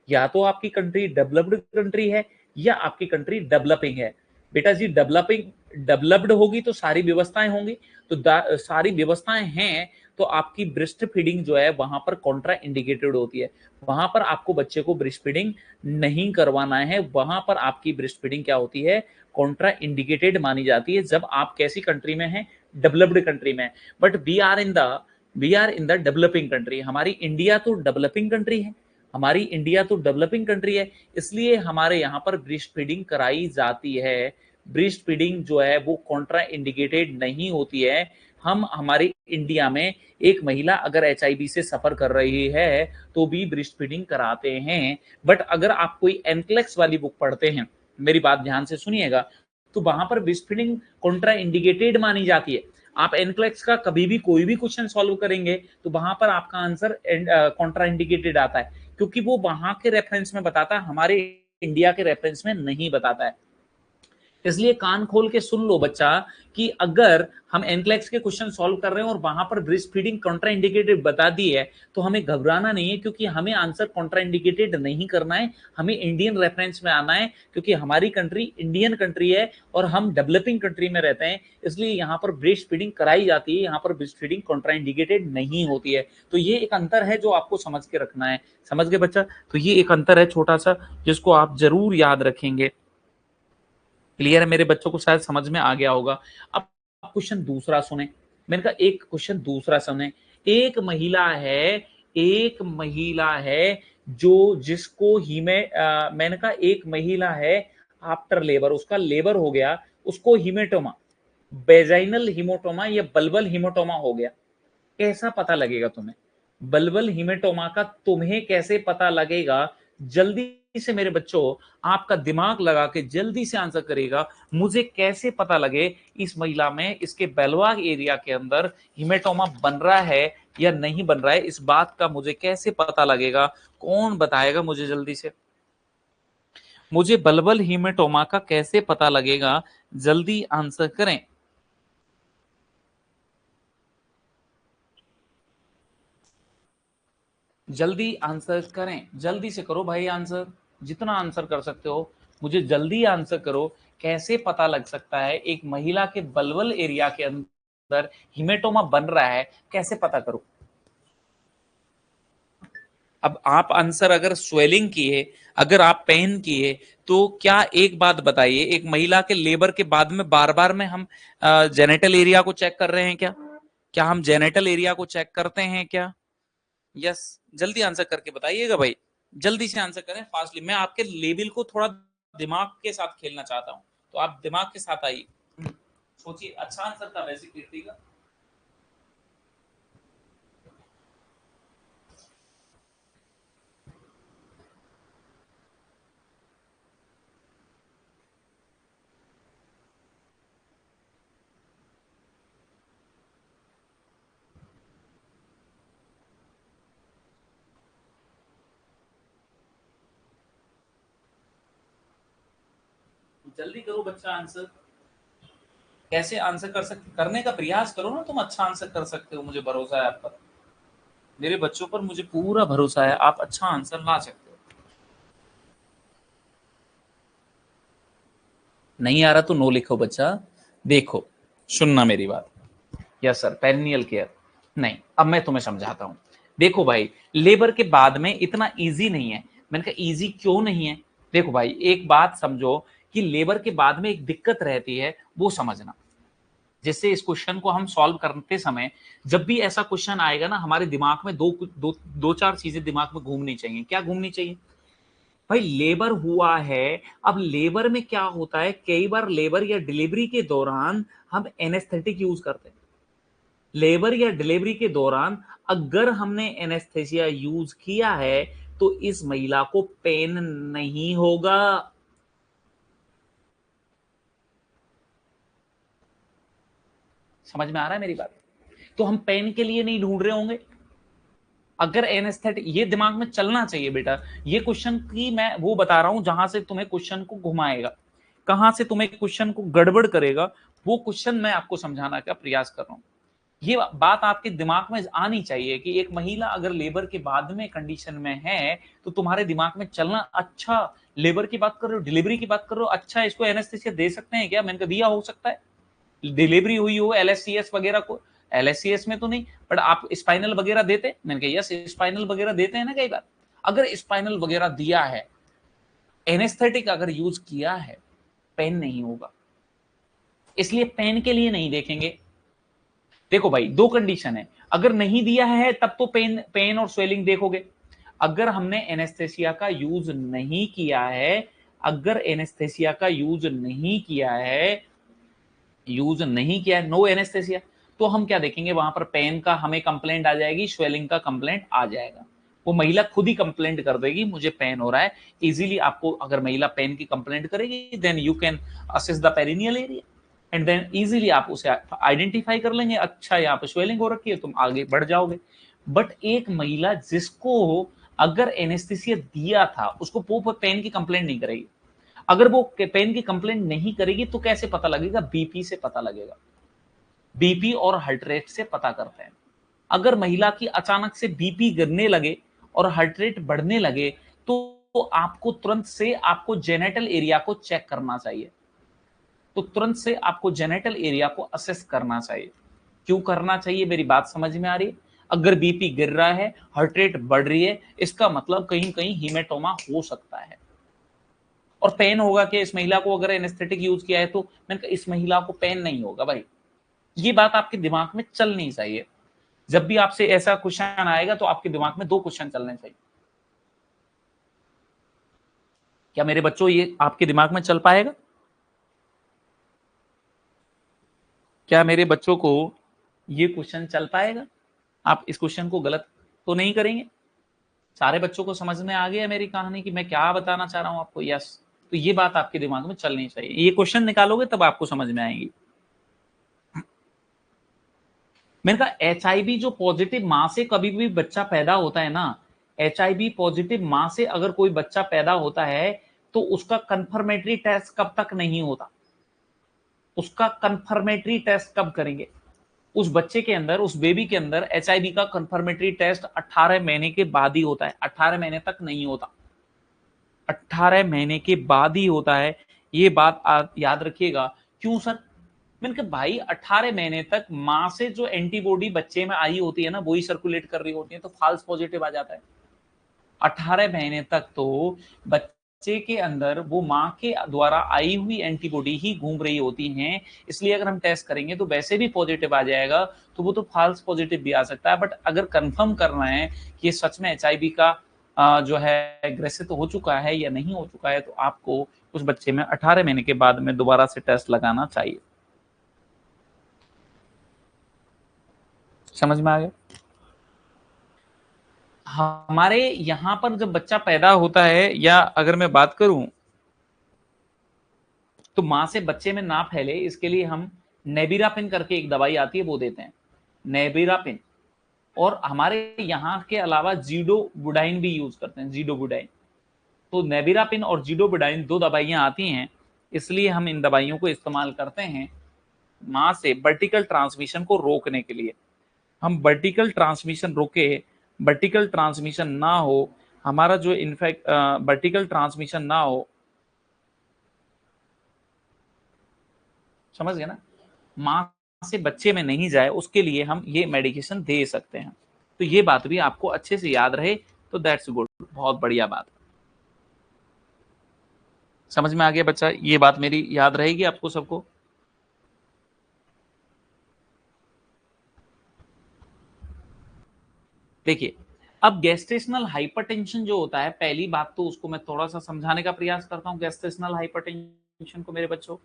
[SPEAKER 1] या तो आपकी कंट्री डेवलप्ड कंट्री है, या आपकी कंट्री डेवलपिंग है। बेटा जी, डेवलपिंग डेवलप्ड होगी तो सारी व्यवस्थाएं होंगी, तो सारी व्यवस्थाएं हैं, तो आपकी ब्रेस्ट फीडिंग जो है वहां पर कॉन्ट्रा इंडिकेटेड होती है। वहां पर आपको बच्चे को ब्रेस्ट फीडिंग नहीं करवाना है, वहां पर आपकी ब्रेस्ट फीडिंग क्या होती है, कॉन्ट्रा इंडिकेटेड मानी जाती है, जब आप कैसी कंट्री में हैं, डेवलप्ड कंट्री में। But we are in the developing country. हमारी इंडिया तो डेवलपिंग कंट्री है, हमारी इंडिया तो डेवलपिंग कंट्री है, इसलिए हमारे यहाँ पर ब्रेस्ट फीडिंग कराई जाती है। ब्रेस्ट फीडिंग जो है वो कॉन्ट्रा इंडिकेटेड नहीं होती है। हम हमारी इंडिया में एक महिला अगर एचआईवी से सफर कर रही है तो भी ब्रेस्ट फीडिंग कराते हैं। बट अगर आप कोई एनक्लेक्स वाली बुक पढ़ते हैं, मेरी बात ध्यान से सुनिएगा, तो वहां पर ब्रेस्ट फीडिंग कॉन्ट्रा इंडिकेटेड मानी जाती है। आप एनक्लेक्स का कभी भी कोई भी क्वेश्चन सॉल्व करेंगे तो वहां पर आपका आंसर कॉन्ट्रा इंडिकेटेड आता है, क्योंकि वो वहां के रेफरेंस में बताता है, हमारे इंडिया के रेफरेंस में नहीं बताता है। इसलिए कान खोल के सुन लो बच्चा, कि अगर हम एनक्लेक्स के क्वेश्चन सॉल्व कर रहे हैं और वहां पर ब्रेस्ट फीडिंग कॉन्ट्रा इंडिकेटेड बता दी है, तो हमें घबराना नहीं है, क्योंकि हमें आंसर कॉन्ट्रा इंडिकेटेड नहीं करना है, हमें इंडियन रेफरेंस में आना है, क्योंकि हमारी कंट्री इंडियन कंट्री है और हम डेवलपिंग कंट्री में रहते हैं, इसलिए यहाँ पर ब्रेस्ट फीडिंग कराई जाती है, यहाँ पर ब्रेस्ट फीडिंग कॉन्ट्रा इंडिकेटेड नहीं होती है। तो ये एक अंतर है जो आपको समझ के रखना है। समझ गए बच्चा? तो ये एक अंतर है छोटा सा, जिसको आप जरूर याद रखेंगे। क्लियर है? मेरे बच्चों को शायद समझ में आ गया होगा। अब क्वेश्चन दूसरा सुने। मैंने कहा एक क्वेश्चन दूसरा सुने। एक महिला है, एक महिला है जो जिसको मैंने कहा एक महिला है, आफ्टर लेबर, उसका लेबर हो गया, उसको हिमेटोमा, बेजाइनल हिमोटोमा या बल्बल हिमोटोमा हो गया। कैसा पता लगेगा तुम्हें? बल्बल हिमेटोमा का तुम्हें कैसे पता लगेगा? जल्दी से मेरे बच्चों, आपका दिमाग लगा के जल्दी से आंसर करेगा। मुझे कैसे पता लगे इस महिला में, इसके बेलवाग एरिया के अंदर हिमेटोमा बन रहा है या नहीं बन रहा है, इस बात का मुझे कैसे पता लगेगा? कौन बताएगा मुझे जल्दी से? मुझे बल्बल हिमेटोमा का कैसे पता लगेगा? जल्दी आंसर करें। जल्दी आंसर करें, जल्दी से करो भाई आंसर, जितना आंसर कर सकते हो मुझे जल्दी आंसर करो। कैसे पता लग सकता है एक महिला के बल्बल एरिया के अंदर हिमेटोमा बन रहा है? कैसे पता करो? अब आप आंसर अगर स्वेलिंग किए, अगर आप पेन किए, तो क्या एक बात बताइए, एक महिला के लेबर के बाद में बार बार में हम जेनेटल एरिया को चेक कर रहे हैं क्या? क्या हम जेनेटल एरिया को चेक करते हैं क्या? यस। जल्दी आंसर करके बताइएगा भाई, जल्दी से आंसर करें फास्टली। मैं आपके लेवल को थोड़ा दिमाग के साथ खेलना चाहता हूँ, तो आप दिमाग के साथ आइए। सोचिए, अच्छा आंसर था वैसे कीर्ति का। जल्दी करो बच्चा आंसर। कैसे आंसर कर सकते, करने का प्रयास करो ना, तुम अच्छा आंसर कर सकते हो, मुझे भरोसा है आप पर, मेरे बच्चों पर मुझे पूरा भरोसा है, आप अच्छा आंसर ला सकते हो। नहीं आ रहा तो नो लिखो बच्चा। देखो, सुनना मेरी बात। Yes sir, perennial care. नहीं, अब मैं तुम्हें समझाता हूं। देखो भाई, लेबर के बाद में इतना इजी नहीं है। मैंने कहा इजी क्यों नहीं है? देखो भाई, एक बात समझो कि लेबर के बाद में एक दिक्कत रहती है, वो समझना। जैसे इस क्वेश्चन को हम सॉल्व करते समय, जब भी ऐसा क्वेश्चन आएगा ना, हमारे दिमाग में दो चार चीजें दिमाग में घूमनी चाहिए। क्या घूमनी चाहिए? भाई लेबर हुआ है, अब लेबर में क्या होता है, कई बार लेबर या डिलीवरी के दौरान हम एनेस्थेटिक यूज करते हैं। लेबर या डिलीवरी के दौरान अगर हमने एनेस्थेसिया यूज किया है तो इस महिला को पेन नहीं होगा। समझ में आ रहा है मेरी बात? तो हम पेन के लिए नहीं ढूंढ रहे होंगे। अगर एनेस्थेटिक, ये दिमाग में चलना चाहिए बेटा। ये क्वेश्चन की मैं वो बता रहा हूं जहां से तुम्हें क्वेश्चन को घुमाएगा, कहां से तुम्हें क्वेश्चन को गड़बड़ करेगा, वो क्वेश्चन मैं आपको समझाना का प्रयास कर रहा हूं। ये बात आपके दिमाग में आनी चाहिए कि एक महिला अगर लेबर के बाद में कंडीशन में है तो तुम्हारे दिमाग में चलना, अच्छा लेबर की बात कर रहे हो, डिलीवरी की बात कर रहे हो, अच्छा इसको एनेस्थेसिया दे सकते हैं क्या? मैंने कहा दिया हो सकता है, डिलीवरी हुई हो, एलएससीएस वगैरह को, एलएससीएस में तो नहीं, बट आप स्पाइनल वगैरह देते? मैंने कहा यस, स्पाइनल वगैरह देते हैं ना कई बार। अगर स्पाइनल वगैरह दिया है, एनेस्थेटिक अगर यूज किया है, पेन नहीं होगा। इसलिए पेन के लिए नहीं देखेंगे। देखो भाई, दो कंडीशन है, अगर नहीं दिया है तब तो पेन और स्वेलिंग देखोगे। अगर हमने एनेस्थेसिया का यूज नहीं किया है, अगर एनेस्थेसिया का यूज नहीं किया है, नो एनेस्थेसिया, तो हम क्या देखेंगे, वहां पर पेन का हमें कंप्लेंट आ जाएगी, स्वेलिंग का कंप्लेंट आ जाएगा। वो महिला खुद ही कंप्लेंट कर देगी मुझे पेन हो रहा है। इजीली आपको, अगर महिला पेन की कंप्लेंट करेगी, then you can assess the perineal area and then easily आप उसे आइडेंटिफाई कर लेंगे, अच्छा यहाँ पे स्वेलिंग हो रखी है, तुम आगे बढ़ जाओगे। बट एक महिला जिसको अगर एनेस्थेसिया दिया था, उसको वो पेन की कंप्लेंट नहीं करेगी। अगर वो पेन की कंप्लेंट नहीं करेगी तो कैसे पता लगेगा? बीपी से पता लगेगा। बीपी और हार्ट रेट से पता करते हैं। अगर महिला की अचानक से बीपी गिरने लगे और हार्ट रेट बढ़ने लगे तो आपको तुरंत से आपको जेनेटल एरिया को चेक करना चाहिए। तो तुरंत से आपको जेनेटल एरिया को असेस करना चाहिए। क्यों करना चाहिए? मेरी बात समझ में आ रही है? अगर बीपी गिर रहा है, हार्ट रेट बढ़ रही है, इसका मतलब कहीं कहीं हीमेटोमा हो सकता है। और पेन होगा कि इस महिला को अगर एनेस्थेटिक यूज किया है तो मैंने कहा इस महिला को पेन नहीं होगा भाई। ये बात आपके दिमाग में चलनी चाहिए। जब भी आपसे ऐसा क्वेश्चन आएगा तो आपके दिमाग में दो क्वेश्चन चलने चाहिए। क्या मेरे बच्चों ये आपके दिमाग में चल पाएगा? क्या मेरे बच्चों को ये क्वेश्चन चल पाएगा? आप इस क्वेश्चन को गलत तो नहीं करेंगे? सारे बच्चों को समझ में आ गया मेरी कहानी कि मैं क्या बताना चाह रहा हूं आपको? यस। तो ये बात आपके दिमाग में चलनी चाहिए, ये क्वेश्चन निकालोगे तब आपको समझ में आएंगी। मैंने कहा एचआईवी जो पॉजिटिव मां से कभी भी बच्चा पैदा होता है ना, एचआईवी पॉजिटिव मां से अगर कोई बच्चा पैदा होता है तो उसका कंफर्मेटरी टेस्ट कब तक नहीं होता? उसका कंफर्मेटरी टेस्ट कब करेंगे? उस बच्चे के अंदर, उस बेबी के अंदर एचआईवी का कंफर्मेटरी टेस्ट 18 महीने के बाद ही होता है, 18 महीने तक नहीं होता, 18 महीने के बाद ही होता है। ये बात आप याद रखिएगा। क्यों सर? मैंने कहा भाई 18 महीने तक मां से जो एंटीबॉडी बच्चे में आई होती है ना, वही सर्कुलेट कर रही होती है, तो फॉल्स पॉजिटिव आ जाता है। 18 महीने तक तो बच्चे के अंदर वो मां के द्वारा आई हुई एंटीबॉडी ही घूम रही होती हैं, इसलिए अगर हम टेस्ट करेंगे तो वैसे भी पॉजिटिव आ जाएगा, तो वो तो फॉल्स पॉजिटिव भी आ सकता है। बट अगर कंफर्म करना है कि ये सच में एचआईवी का जो है ग्रसित हो चुका है या नहीं हो चुका है, तो आपको उस बच्चे में 18 महीने के बाद में दोबारा से टेस्ट लगाना चाहिए। समझ में आ गया? हमारे यहाँ पर जब बच्चा पैदा होता है, या अगर मैं बात करूं तो मां से बच्चे में ना फैले इसके लिए हम नेबिरापिन करके एक दवाई आती है वो देते हैं, नेबिरापिन। और हमारे यहाँ के अलावा जीडोबुडाइन भी यूज करते हैं, जीडोबुडाइन। तो नेबिरापिन और जीडोबुडाइन दो दवाइयां आती हैं, इसलिए हम इन दवाइयों को इस्तेमाल करते हैं मां से वर्टिकल ट्रांसमिशन को रोकने के लिए। हम वर्टिकल ट्रांसमिशन रोके, वर्टिकल ट्रांसमिशन ना हो, हमारा जो इनफेक्ट वर्टिकल ट्रांसमिशन ना हो, समझ गए ना, मां से बच्चे में नहीं जाए, उसके लिए हम ये मेडिकेशन दे सकते हैं। तो ये बात भी आपको अच्छे से याद रहे तो दैट्स गुड, बहुत बढ़िया बात। समझ में आ गया बच्चा, ये बात मेरी याद रहेगी आपको सबको। देखिए, अब गैस्ट्रेशनल हाइपरटेंशन जो होता है, पहली बात तो उसको मैं थोड़ा सा समझाने का प्रयास करता हूं गैस्ट्रेशनल हाइपरटेंशन को मेरे बच्चों।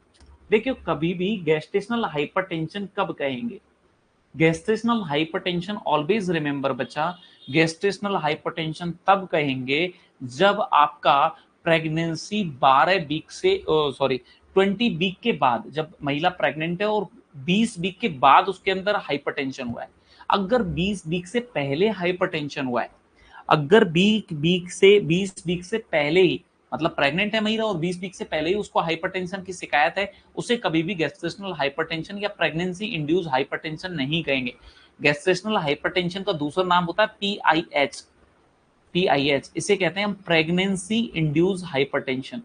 [SPEAKER 1] देखिए, कभी भी गैस्ट्रेशनल हाइपरटेंशन कब कहेंगे? गैस्ट्रेशनल हाइपरटेंशन, ऑलवेज रिमेंबर बच्चा, गैस्ट्रेशनल हाइपरटेंशन तब कहेंगे जब आपका प्रेगनेंसी 12 वीक से 20 वीक के बाद, जब महिला प्रेग्नेंट है और 20 वीक के बाद उसके अंदर हाइपरटेंशन हुआ है। अगर 20 वीक से पहले हाइपरटेंशन हुआ है, अगर 20 वीक से पहले ही, मतलब प्रेग्नेंट है महिला और 20 वीक से पहले ही उसको हाइपरटेंशन की शिकायत है, उसे कभी भी गैस्ट्रेशनल हाइपरटेंशन या प्रेगनेंसी इंड्यूस हाइपरटेंशन नहीं कहेंगे। गैस्ट्रेशनल हाइपरटेंशन का दूसरा नाम होता है PIH। PIH इसे कहते हैं हम प्रेगनेंसी इंड्यूस हाइपरटेंशन।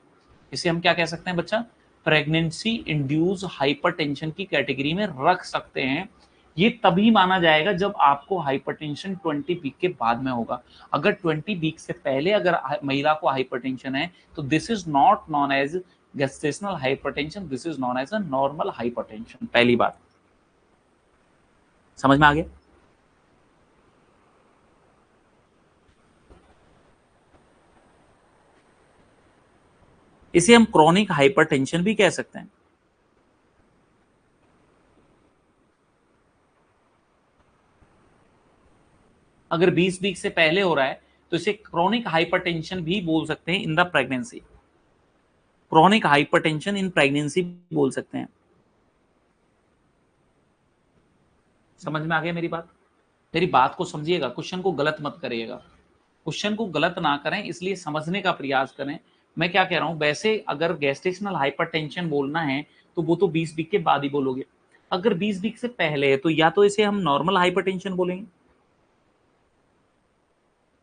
[SPEAKER 1] इसे हम क्या कह सकते हैं बच्चा? प्रेगनेंसी इंड्यूस हाइपरटेंशन की कैटेगरी में रख सकते हैं। ये तभी माना जाएगा जब आपको हाइपरटेंशन 20 वीक के बाद में होगा। अगर 20 वीक से पहले अगर महिला को हाइपरटेंशन है तो this is not known as gestational hypertension, this is known as a normal hypertension. पहली बात समझ में आ गया? इसे हम क्रॉनिक हाइपरटेंशन भी कह सकते हैं। अगर 20 वीक से पहले हो रहा है तो इसे क्रॉनिक हाइपरटेंशन भी बोल सकते हैं in the pregnancy. Chronic hypertension in pregnancy बोल सकते हैं। समझ में आ गया मेरी बात? मेरी बात को समझिएगा, क्वेश्चन को गलत मत करिएगा, क्वेश्चन को गलत ना करें, इसलिए समझने का प्रयास करें। मैं क्या कह रहा हूं, वैसे अगर गैस्ट्रेशनल हाइपरटेंशन बोलना है तो वो तो 20 वीक के बाद ही बोलोगे। अगर 20 वीक से पहले है तो या तो इसे हम नॉर्मल हाइपरटेंशन बोलेंगे।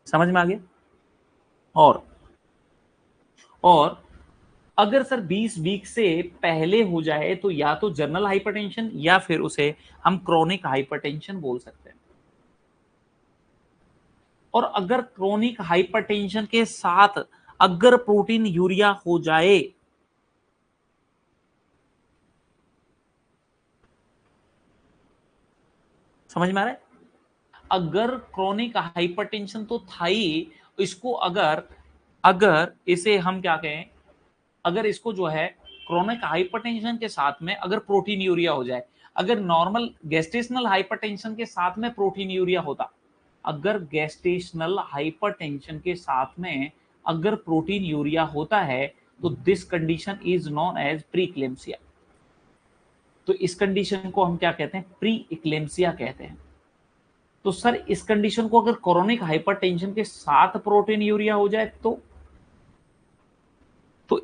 [SPEAKER 1] समझ में आ गया? और अगर सर 20 वीक से पहले हो जाए तो या तो जनरल हाइपरटेंशन या फिर उसे हम क्रोनिक हाइपरटेंशन बोल सकते हैं। और अगर क्रोनिक हाइपरटेंशन के साथ अगर प्रोटीन यूरिया हो जाए, समझ में आ रहा है? अगर क्रोनिक हाइपरटेंशन तो था ही, इसको अगर अगर इसे हम क्या कहें, अगर इसको जो है क्रोनिक हाइपरटेंशन के साथ में अगर प्रोटीन यूरिया हो जाए, अगर नॉर्मल गेस्टेशनल हाइपरटेंशन के साथ में प्रोटीन यूरिया होता, अगर गेस्टेशनल हाइपरटेंशन के साथ में अगर प्रोटीन यूरिया होता है तो this condition is known as preeclampsia. तो इस कंडीशन को हम क्या कहते हैं? प्री इक्लेम्सिया कहते हैं। तो सर इस कंडीशन को अगर क्रोनिक हाइपरटेंशन के साथ प्रोटीन यूरिया हो जाए तो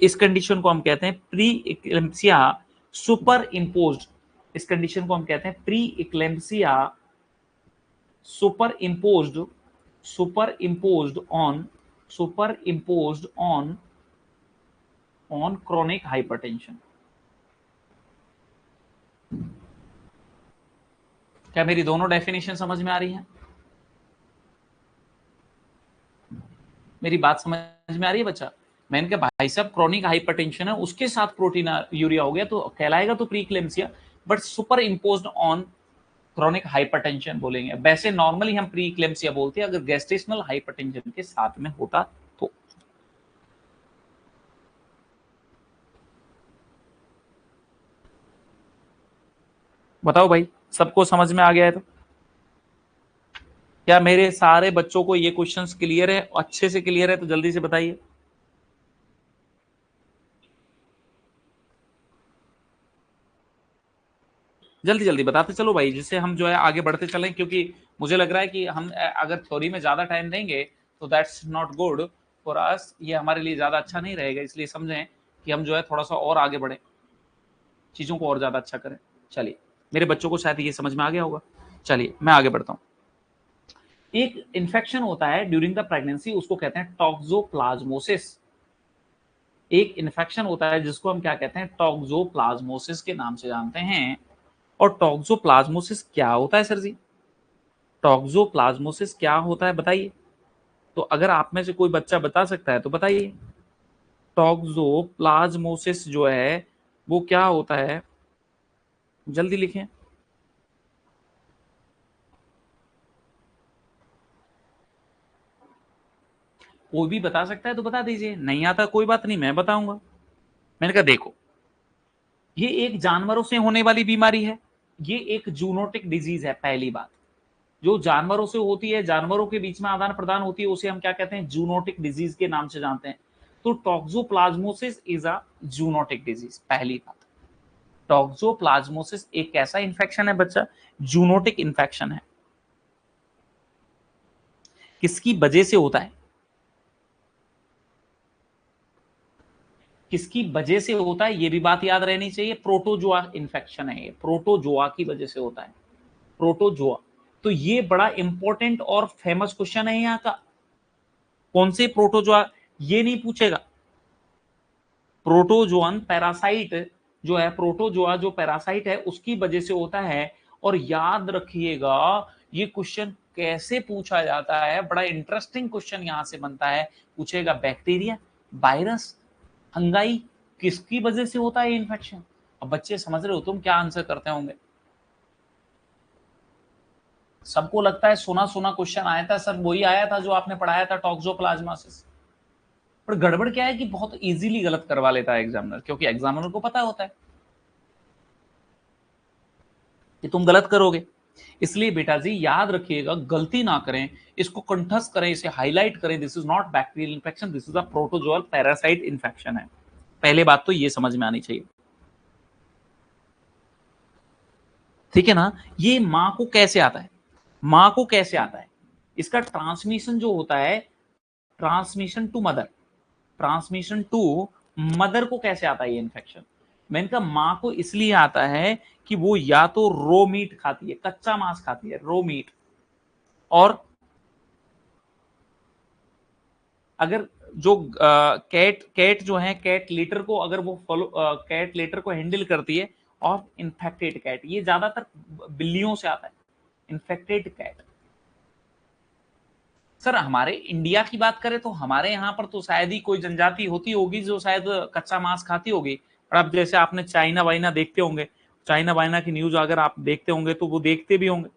[SPEAKER 1] इस कंडीशन को हम कहते हैं प्री इक्लेम्सिया सुपर इम्पोज्ड। इस कंडीशन को हम कहते हैं pre eclampsia super imposed, super imposed on, super imposed on chronic hypertension. क्या मेरी दोनों डेफिनेशन समझ में आ रही है? मेरी बात समझ में आ रही है बच्चा? मैंने कहा भाई साहब क्रोनिक हाइपरटेंशन है उसके साथ प्रोटीन यूरिया हो गया तो कहलाएगा तो pre eclampsia, but super imposed on chronic hypertension बोलेंगे। वैसे नॉर्मली हम प्री इक्लेम्सिया बोलते हैं अगर गेस्टेशनल हाइपरटेंशन के साथ में होता तो। बताओ भाई, सबको समझ में आ गया है? तो क्या मेरे सारे बच्चों को ये क्वेश्चंस क्लियर है, अच्छे से क्लियर है? तो जल्दी से बताइए। जल्दी जल्दी बताते चलो भाई, जिससे हम जो है आगे बढ़ते चलें, क्योंकि मुझे लग रहा है कि हम अगर थ्योरी में ज्यादा टाइम देंगे तो that's not good for us, ये हमारे लिए ज्यादा अच्छा नहीं रहेगा। इसलिए समझें कि हम जो है थोड़ा सा और आगे बढ़े, चीजों को और ज्यादा अच्छा करें। चलिए, मेरे बच्चों को शायद ये समझ में आ गया होगा। चलिए मैं आगे बढ़ता हूं। एक इन्फेक्शन होता है ड्यूरिंग द प्रेगनेंसी, उसको कहते हैं टॉक्सोप्लाज्मोसिस। एक इन्फेक्शन होता है जिसको हम क्या कहते हैं, टॉक्सोप्लाज्मोसिस के नाम से जानते हैं। और टॉक्सोप्लाज्मोसिस क्या होता है सर जी? टॉक्सोप्लाज्मोसिस क्या होता है बताइए। तो अगर आप में से कोई बच्चा बता सकता है तो बताइए, टॉक्सोप्लाज्मोसिस जो है वो क्या होता है, जल्दी लिखें। कोई भी बता सकता है तो बता दीजिए, नहीं आता कोई बात नहीं, मैं बताऊंगा। मैंने कहा देखो, ये एक जानवरों से होने वाली बीमारी है, ये एक जूनोटिक डिजीज है। पहली बात, जो जानवरों से होती है, जानवरों के बीच में आदान प्रदान होती है, उसे हम क्या कहते हैं, जूनोटिक डिजीज के नाम से जानते हैं। तो toxoplasmosis is a zoonotic disease. पहली बात, टॉक्सोप्लाज्मोसिस एक कैसा इंफेक्शन है बच्चा, जूनोटिक इंफेक्शन है। किसकी वजह से होता है, किसकी वजह से होता है, ये भी बात याद रहनी चाहिए। प्रोटोजोआ इन्फेक्शन है, ये प्रोटोजोआ की वजह से होता है, प्रोटोजोआ। तो ये बड़ा इंपॉर्टेंट और फेमस क्वेश्चन है यहाँ का। कौन से प्रोटोजोआ, ये नहीं पूछेगा। प्रोटोजोअन पैरासाइट जो है, प्रोटोजोआ जो पैरासाइट है उसकी वजह से होता है। और याद रखिएगा, ये क्वेश्चन कैसे पूछा जाता है, बड़ा इंटरेस्टिंग क्वेश्चन यहां से बनता है। पूछेगा बैक्टीरिया, वायरस, फंगाई, किसकी वजह से होता है इन्फेक्शन। अब बच्चे समझ रहे हो तुम क्या आंसर करते होंगे? सबको लगता है सुना सुना क्वेश्चन आया था सर, वही आया था जो आपने पढ़ाया था, टॉक्सोप्लाज्मासिस। पर गड़बड़ क्या है कि बहुत इजीली गलत करवा लेता है एग्जामिनर, क्योंकि एग्जामिनर को पता होता है कि तुम गलत करोगे। इसलिए बेटा जी याद रखिएगा, गलती ना करें, इसको कंठस्थ करें, इसे हाईलाइट करें। This is not bacterial infection, this is a protozoal parasite infection है। पहले बात तो ये समझ में आनी चाहिए, ठीक है ना। ये मां को कैसे आता है, मां को कैसे आता है, इसका ट्रांसमिशन जो होता है, transmission to mother, transmission to mother को कैसे आता है ये इन्फेक्शन। मैंने कहा मां को इसलिए आता है कि वो या तो रो मीट खाती है, कच्चा मांस खाती है, रो मीट। और अगर जो कैट कैट जो है, कैट लीटर को अगर वो फॉलो, कैट लीटर को हैंडल करती है। और इन्फेक्टेड कैट, ये ज्यादातर बिल्लियों से आता है, इन्फेक्टेड कैट। सर हमारे इंडिया की बात करें तो हमारे यहाँ पर तो शायद ही कोई जनजाति होती होगी जो शायद कच्चा मांस खाती होगी। और अब जैसे आपने चाइना वाइना देखते होंगे, चाइना वाइना की न्यूज अगर आप देखते होंगे तो वो देखते भी होंगे।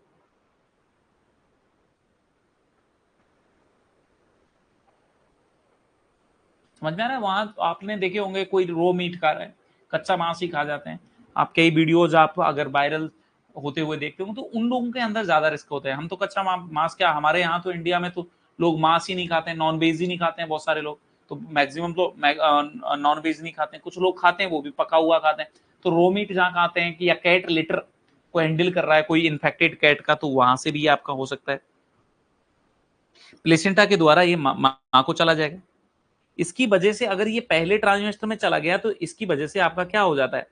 [SPEAKER 1] समझ में आ रहा है, वहां आपने देखे होंगे कोई रो मीट खा रहा है, कच्चा मांस ही खा जाते हैं। आप कई वीडियोज आप अगर वायरल होते हुए देखते हो तो उन लोगों के अंदर ज्यादा रिस्क होते हैं। हम तो कच्चा मांस क्या, हमारे यहाँ तो इंडिया में तो लोग मांस ही नहीं खाते हैं, नॉन वेज ही नहीं खाते हैं बहुत सारे लोग। तो मैक्सिमम तो नॉन वेज नहीं खाते हैं, कुछ लोग खाते हैं वो भी पका हुआ खाते हैं। तो रो मीट जहाँ खाते हैं कि या कैट लिटर को हैंडल कर रहा है कोई इन्फेक्टेड कैट का, तो वहां से भी आपका हो सकता है, प्लेसेंटा के द्वारा ये माँ को चला जाएगा। इसकी वजह से अगर ये पहले ट्रांसमिस्टर में चला गया तो इसकी वजह से आपका क्या हो जाता है,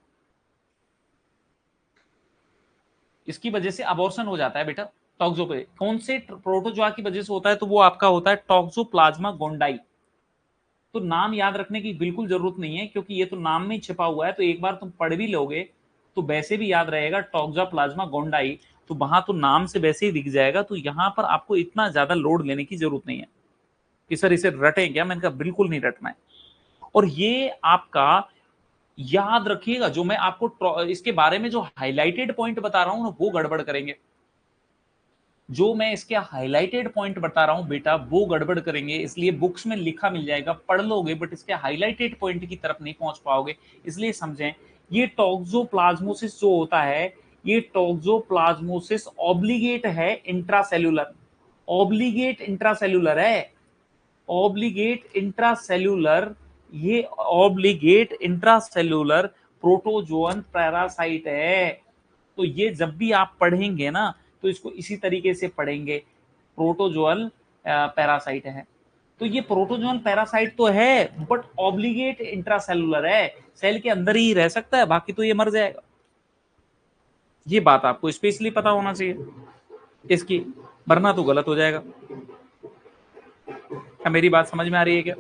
[SPEAKER 1] इसकी वजह से अबॉर्शन हो जाता है बेटा। टॉक्सो पे कौन से प्रोटोजोआ की वजह से होता है, तो वो आपका होता है टॉक्सोप्लाज्मा गोंडाई। तो नाम याद रखने की बिल्कुल जरूरत नहीं है, क्योंकि ये तो नाम में छिपा हुआ है, तो एक बार तुम पढ़ भी लोगे तो वैसे भी याद रहेगा टॉक्सोप्लाज्मा गोंडाई। तो वहां तो नाम से वैसे ही दिख जाएगा, तो यहां पर आपको इतना ज्यादा लोड लेने की जरूरत नहीं है कि सर इसे रटें क्या। मैंने कहा बिल्कुल नहीं रटना है। और ये आपका याद रखिएगा, जो मैं आपको इसके बारे में जो हाईलाइटेड पॉइंट बता रहा हूं ना, वो गड़बड़ करेंगे। जो मैं इसके हाईलाइटेड पॉइंट बता रहा हूं बेटा वो गड़बड़ करेंगे। इसलिए बुक्स में लिखा मिल जाएगा, पढ़ लोगे, बट इसके हाईलाइटेड पॉइंट की तरफ नहीं पहुंच पाओगे। इसलिए समझें, ये टॉक्सोप्लाज्मोसिस जो होता है, ये टॉक्सोप्लाज्मोसिस ऑब्लिगेट है इंट्रासेल्यूलर, ऑब्लिगेट इंट्रासेल्यूलर है, ऑब्लिगेट इंट्रासेल्यूलर, ये ऑब्लिगेट इंट्रासेल्यूलर प्रोटोजोअन पैरासाइट है। तो ये जब भी आप पढ़ेंगे ना, तो इसको इसी तरीके से पढ़ेंगे, प्रोटोजोअल पैरासाइट है। तो ये प्रोटोजोअल पैरासाइट तो है बट ऑब्लिगेट इंट्रासेलुलर है, सेल के अंदर ही रह सकता है, बाकी तो ये मर जाएगा। ये बात आपको स्पेशली पता होना चाहिए इसकी, वरना तो गलत हो जाएगा। क्या मेरी बात समझ में आ रही है क्या?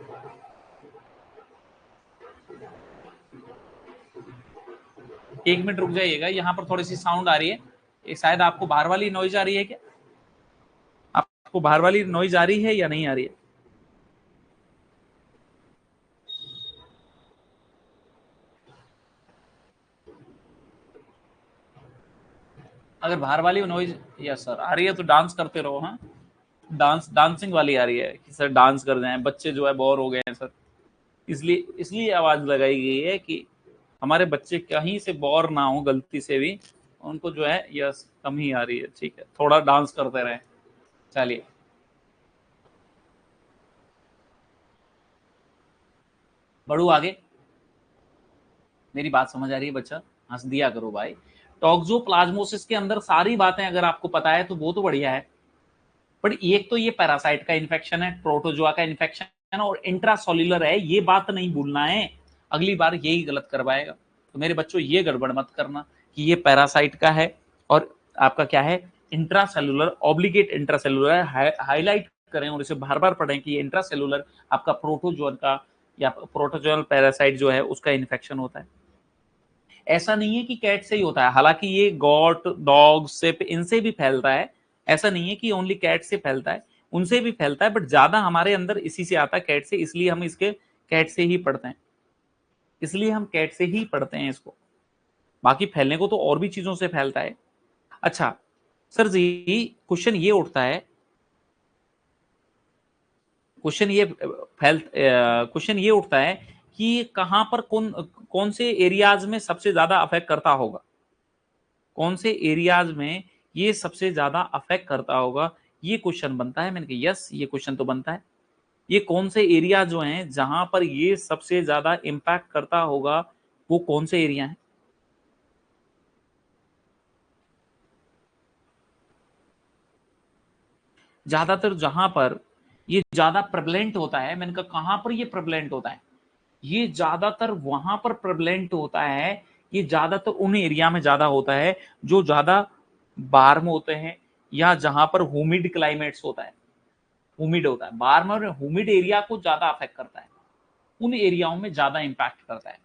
[SPEAKER 1] एक मिनट रुक जाइएगा, यहाँ पर थोड़ी सी साउंड आ रही है, शायद आपको बाहर वाली नॉइज आ रही है क्या? आपको बाहर वाली नॉइज आ रही है या नहीं आ रही है? अगर बाहर वाली नॉइज यस सर आ रही है तो डांस करते रहो। हाँ, डांसिंग वाली आ रही है कि सर डांस कर रहे हैं, बच्चे जो है बोर हो गए हैं सर, इसलिए इसलिए आवाज लगाई गई है कि हमारे बच्चे कहीं से बोर ना हो गलती से भी, उनको जो है यस कम ही आ रही है। ठीक है, थोड़ा डांस करते रहे। चलिए बढ़ू आगे। मेरी बात समझ आ रही है बच्चा? हंस दिया करो भाई। टॉक्सोप्लाज्मोसिस के अंदर सारी बातें अगर आपको पता है तो वो तो बढ़िया है, बट एक तो ये पैरासाइट का इन्फेक्शन है, प्रोटोजोआ का इन्फेक्शन है और इंट्रासोल्यूलर है, ये बात नहीं भूलना है, अगली बार यही गलत करवाएगा। तो मेरे बच्चों ये गड़बड़ मत करना कि ये पैरासाइट का है और आपका क्या है इंट्रासेलुलर, ऑब्लिगेट इंट्रासेलुलर। हाईलाइट करें और इसे बार बार पढ़ें कि ये इंट्रासेलुलर आपका प्रोटोजोअल का या प्रोटोजोअल पैरासाइट जो है उसका इन्फेक्शन होता है। ऐसा नहीं है कि कैट से ही होता है, हालांकि ये गॉट, डॉग, सिप इनसे भी फैलता है। ऐसा नहीं है कि ओनली कैट से फैलता है, उनसे भी फैलता है, बट ज्यादा हमारे अंदर इसी से आता है, कैट से, इसलिए हम इसके कैट से ही पढ़ते हैं, इसलिए हम कैट से ही पढ़ते हैं इसको। बाकी फैलने को तो और भी चीजों से फैलता है। अच्छा सर जी, क्वेश्चन ये उठता है, क्वेश्चन ये क्वेश्चन ये उठता है कि कहां पर कौन कौन से एरियाज में सबसे ज्यादा अफेक्ट करता होगा, कौन से एरियाज में ये सबसे ज्यादा अफेक्ट करता होगा, ये क्वेश्चन बनता है। मैंने कहा यस, ये क्वेश्चन तो बनता है। ये कौन से एरिया जो हैं जहां पर ये सबसे ज्यादा इंपैक्ट करता होगा, वो कौन से एरिया हैं? ज्यादातर जहां पर ये ज्यादा प्रेवलेंट होता है, मैंने कहा कहां पर ये प्रेवलेंट होता है, ये ज्यादातर वहां पर प्रेवलेंट होता है, ये ज्यादातर उन एरिया में ज्यादा होता है जो ज्यादा वार्म होते हैं या जहां पर ह्यूमिड क्लाइमेट्स होता है, ह्यूमिड होता है, वार्म और ह्यूमिड एरिया को ज्यादा अफेक्ट करता है, उन एरियाओं में ज्यादा इंपैक्ट करता है।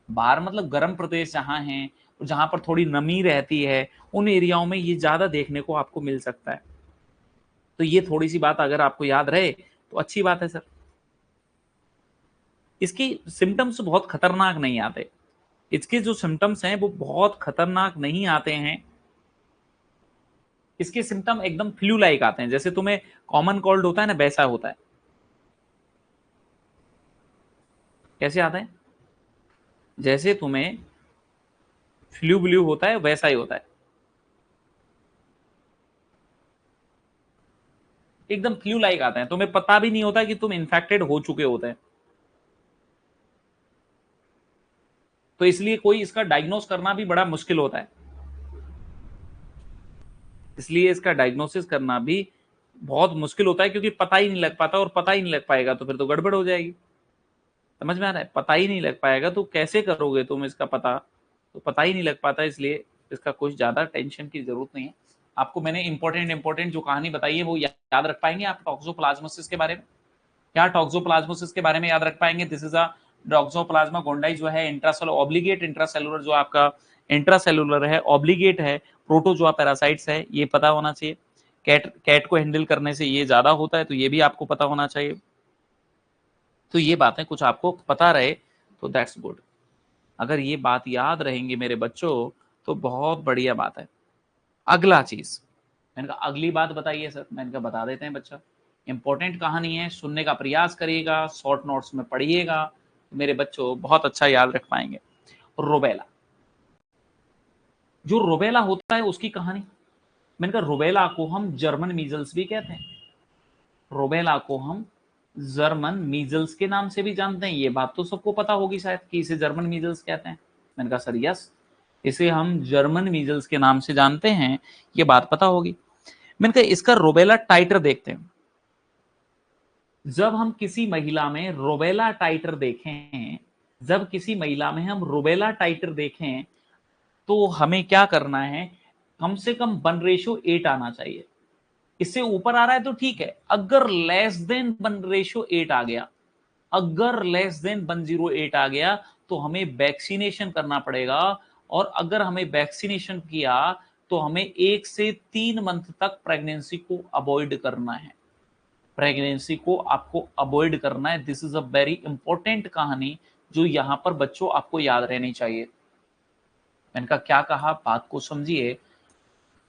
[SPEAKER 1] बाहर मतलब गर्म प्रदेश जहां है, जहां पर थोड़ी नमी रहती है, उन एरियाओं में ये ज्यादा देखने को आपको मिल सकता है। तो ये थोड़ी सी बात अगर आपको याद रहे तो अच्छी बात है सर। इसकी सिम्टम्स बहुत खतरनाक नहीं आते, इसके जो सिम्टम्स हैं वो बहुत खतरनाक नहीं आते हैं, इसके सिम्टम एकदम फ्लू लाइक आते हैं, जैसे तुम्हें कॉमन कोल्ड होता है ना वैसा होता है। कैसे आता है? जैसे तुम्हें फ्लू ब्लू होता है वैसा ही होता है, एकदम फ्लू लाइक आता है, तुम्हें पता भी नहीं होता कि तुम इन्फेक्टेड हो चुके होते हैं। तो इसलिए कोई इसका डायग्नोस करना भी बड़ा मुश्किल होता है, इसलिए इसका डायग्नोसिस करना भी बहुत मुश्किल होता है, क्योंकि पता ही नहीं लग पाता, और पता ही नहीं लग पाएगा तो फिर तो गड़बड़ हो जाएगी। समझ में आ रहा है? पता ही नहीं लग पाएगा तो कैसे करोगे तुम इसका पता, तो पता ही नहीं लग पाता, इसलिए इसका कुछ ज्यादा टेंशन की जरूरत नहीं है। आपको मैंने इंपॉर्टेंट जो कहानी बताई है वो याद रख पाएंगे आप टॉक्सोप्लाज्मोसिस के बारे में? क्या टॉक्सोप्लाज्मोसिस के बारे में याद रख पाएंगे? दिस इज अ टॉक्सोप्लाज्मा गोंडाई जो है इंट्रासेलुलर, ऑब्लिगेट इंट्रासेलुलर, जो आपका इंट्रासेलुलर है, ऑब्लिगेट है, प्रोटोजोआ पैरासाइट्स है, ये पता होना चाहिए। कैट को हैंडल करने से ये ज्यादा होता है, तो ये भी आपको पता होना चाहिए। तो ये बातें कुछ आपको पता रहे तो दैट्स गुड। अगर ये बात याद रहेंगी मेरे बच्चों तो बहुत बढ़िया बात है। अगला चीज मैंने कहा अगली बात बताइए सर, मैंने कहा बता देते हैं बच्चा, इंपॉर्टेंट कहानी है, सुनने का प्रयास करिएगा, शॉर्ट नोट्स में पढ़िएगा, मेरे बच्चों बहुत अच्छा याद रख पाएंगे। रोबेला, जो रोबेला होता है उसकी कहानी, मैंने कहा रोबेला को हम जर्मन मीजल्स भी कहते हैं, रोबेला को हम जर्मन मीजल्स के नाम से भी जानते हैं, ये बात तो सबको पता होगी शायद कि इसे जर्मन मीजल्स कहते हैं। मैंने कहा सर यस, इसे हम जर्मन मीजल्स के नाम से जानते हैं, ये बात पता होगी। मैंने कहा इसका रोबेला टाइटर देखते हैं। जब हम किसी महिला में रूबेला टाइटर देखें, जब किसी महिला में हम रूबेला टाइटर देखें तो हमें क्या करना है, कम से कम 1:8 आना चाहिए। इससे ऊपर आ रहा है तो ठीक है, अगर लेस देन 1:8 आ गया, अगर लेस देन 108 आ गया तो हमें वैक्सीनेशन करना पड़ेगा। और अगर हमें वैक्सीनेशन किया तो हमें 1 से 3 मंथ तक प्रेगनेंसी को अवॉइड करना है, प्रेगनेंसी को आपको अवॉइड करना है। This is a very important कहानी जो यहां पर बच्चों आपको याद रहनी चाहिए। मैंने कहा क्या कहा, बात को समझिए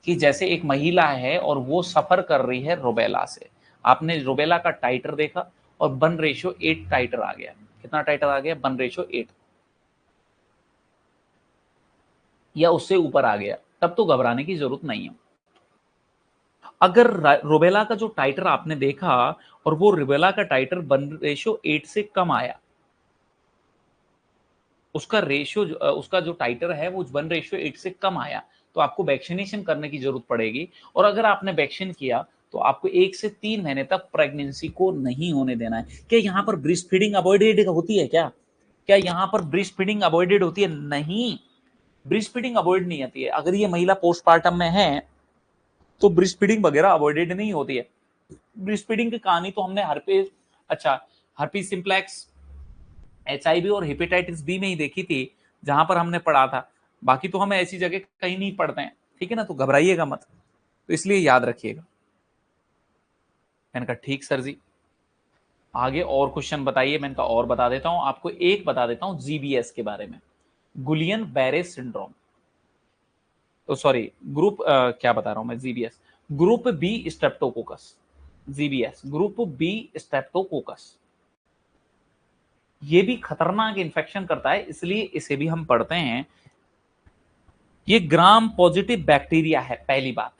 [SPEAKER 1] कि जैसे एक महिला है और वो सफर कर रही है रुबेला से, आपने रुबेला का टाइटर देखा और 1:8 टाइटर आ गया। कितना टाइटर आ गया? 1:8 या उससे ऊपर आ गया, तब तो घबराने की जरूरत नहीं है। अगर रुबेला का जो टाइटर आपने देखा और वो रुबेला का टाइटर 1:8 से कम आया, उसका रेशियो, उसका जो टाइटर है वो 1:8 से कम आया, तो आपको वैक्सीनेशन करने की जरूरत पड़ेगी। और अगर आपने वैक्सीन किया तो आपको 1 से 3 महीने तक प्रेगनेंसी को नहीं होने देना है। क्या यहाँ पर ब्रेस्ट फीडिंग अवॉइडेड होती है क्या? क्या यहाँ पर ब्रेस्ट फीडिंग अवॉइडेड होती है? नहीं, ब्रेस्ट फीडिंग अवॉइड नहीं होती है। अगर ये महिला पोस्टमार्टम में है तो ब्रेस्ट फीडिंग वगैरह अवॉइडेड नहीं होती है। ब्रेस्ट फीडिंग की कहानी तो हमने हर्पीज सिंप्लेक्स, HIV और हेपेटाइटिस बी में ही देखी थी, जहां पर हमने पढ़ा था। बाकी तो हम ऐसी जगह कहीं नहीं पढ़ते हैं, ठीक है ना, तो घबराइएगा मत, तो इसलिए याद रखिएगा। मैंने कहा ठीक सर जी, आगे और क्वेश्चन बताइए। मैंने कहा और बता देता हूं आपको, एक बता देता हूं GBS के बारे में, गुलियन बैरे सिंड्रोम। तो सॉरी, ग्रुप क्या बता रहा हूं मैं, GBS, group B streptococcus. GBS group B streptococcus, ये भी खतरनाक इन्फेक्शन करता है, इसलिए इसे भी हम पढ़ते हैं। ये ग्राम पॉजिटिव बैक्टीरिया है, पहली बात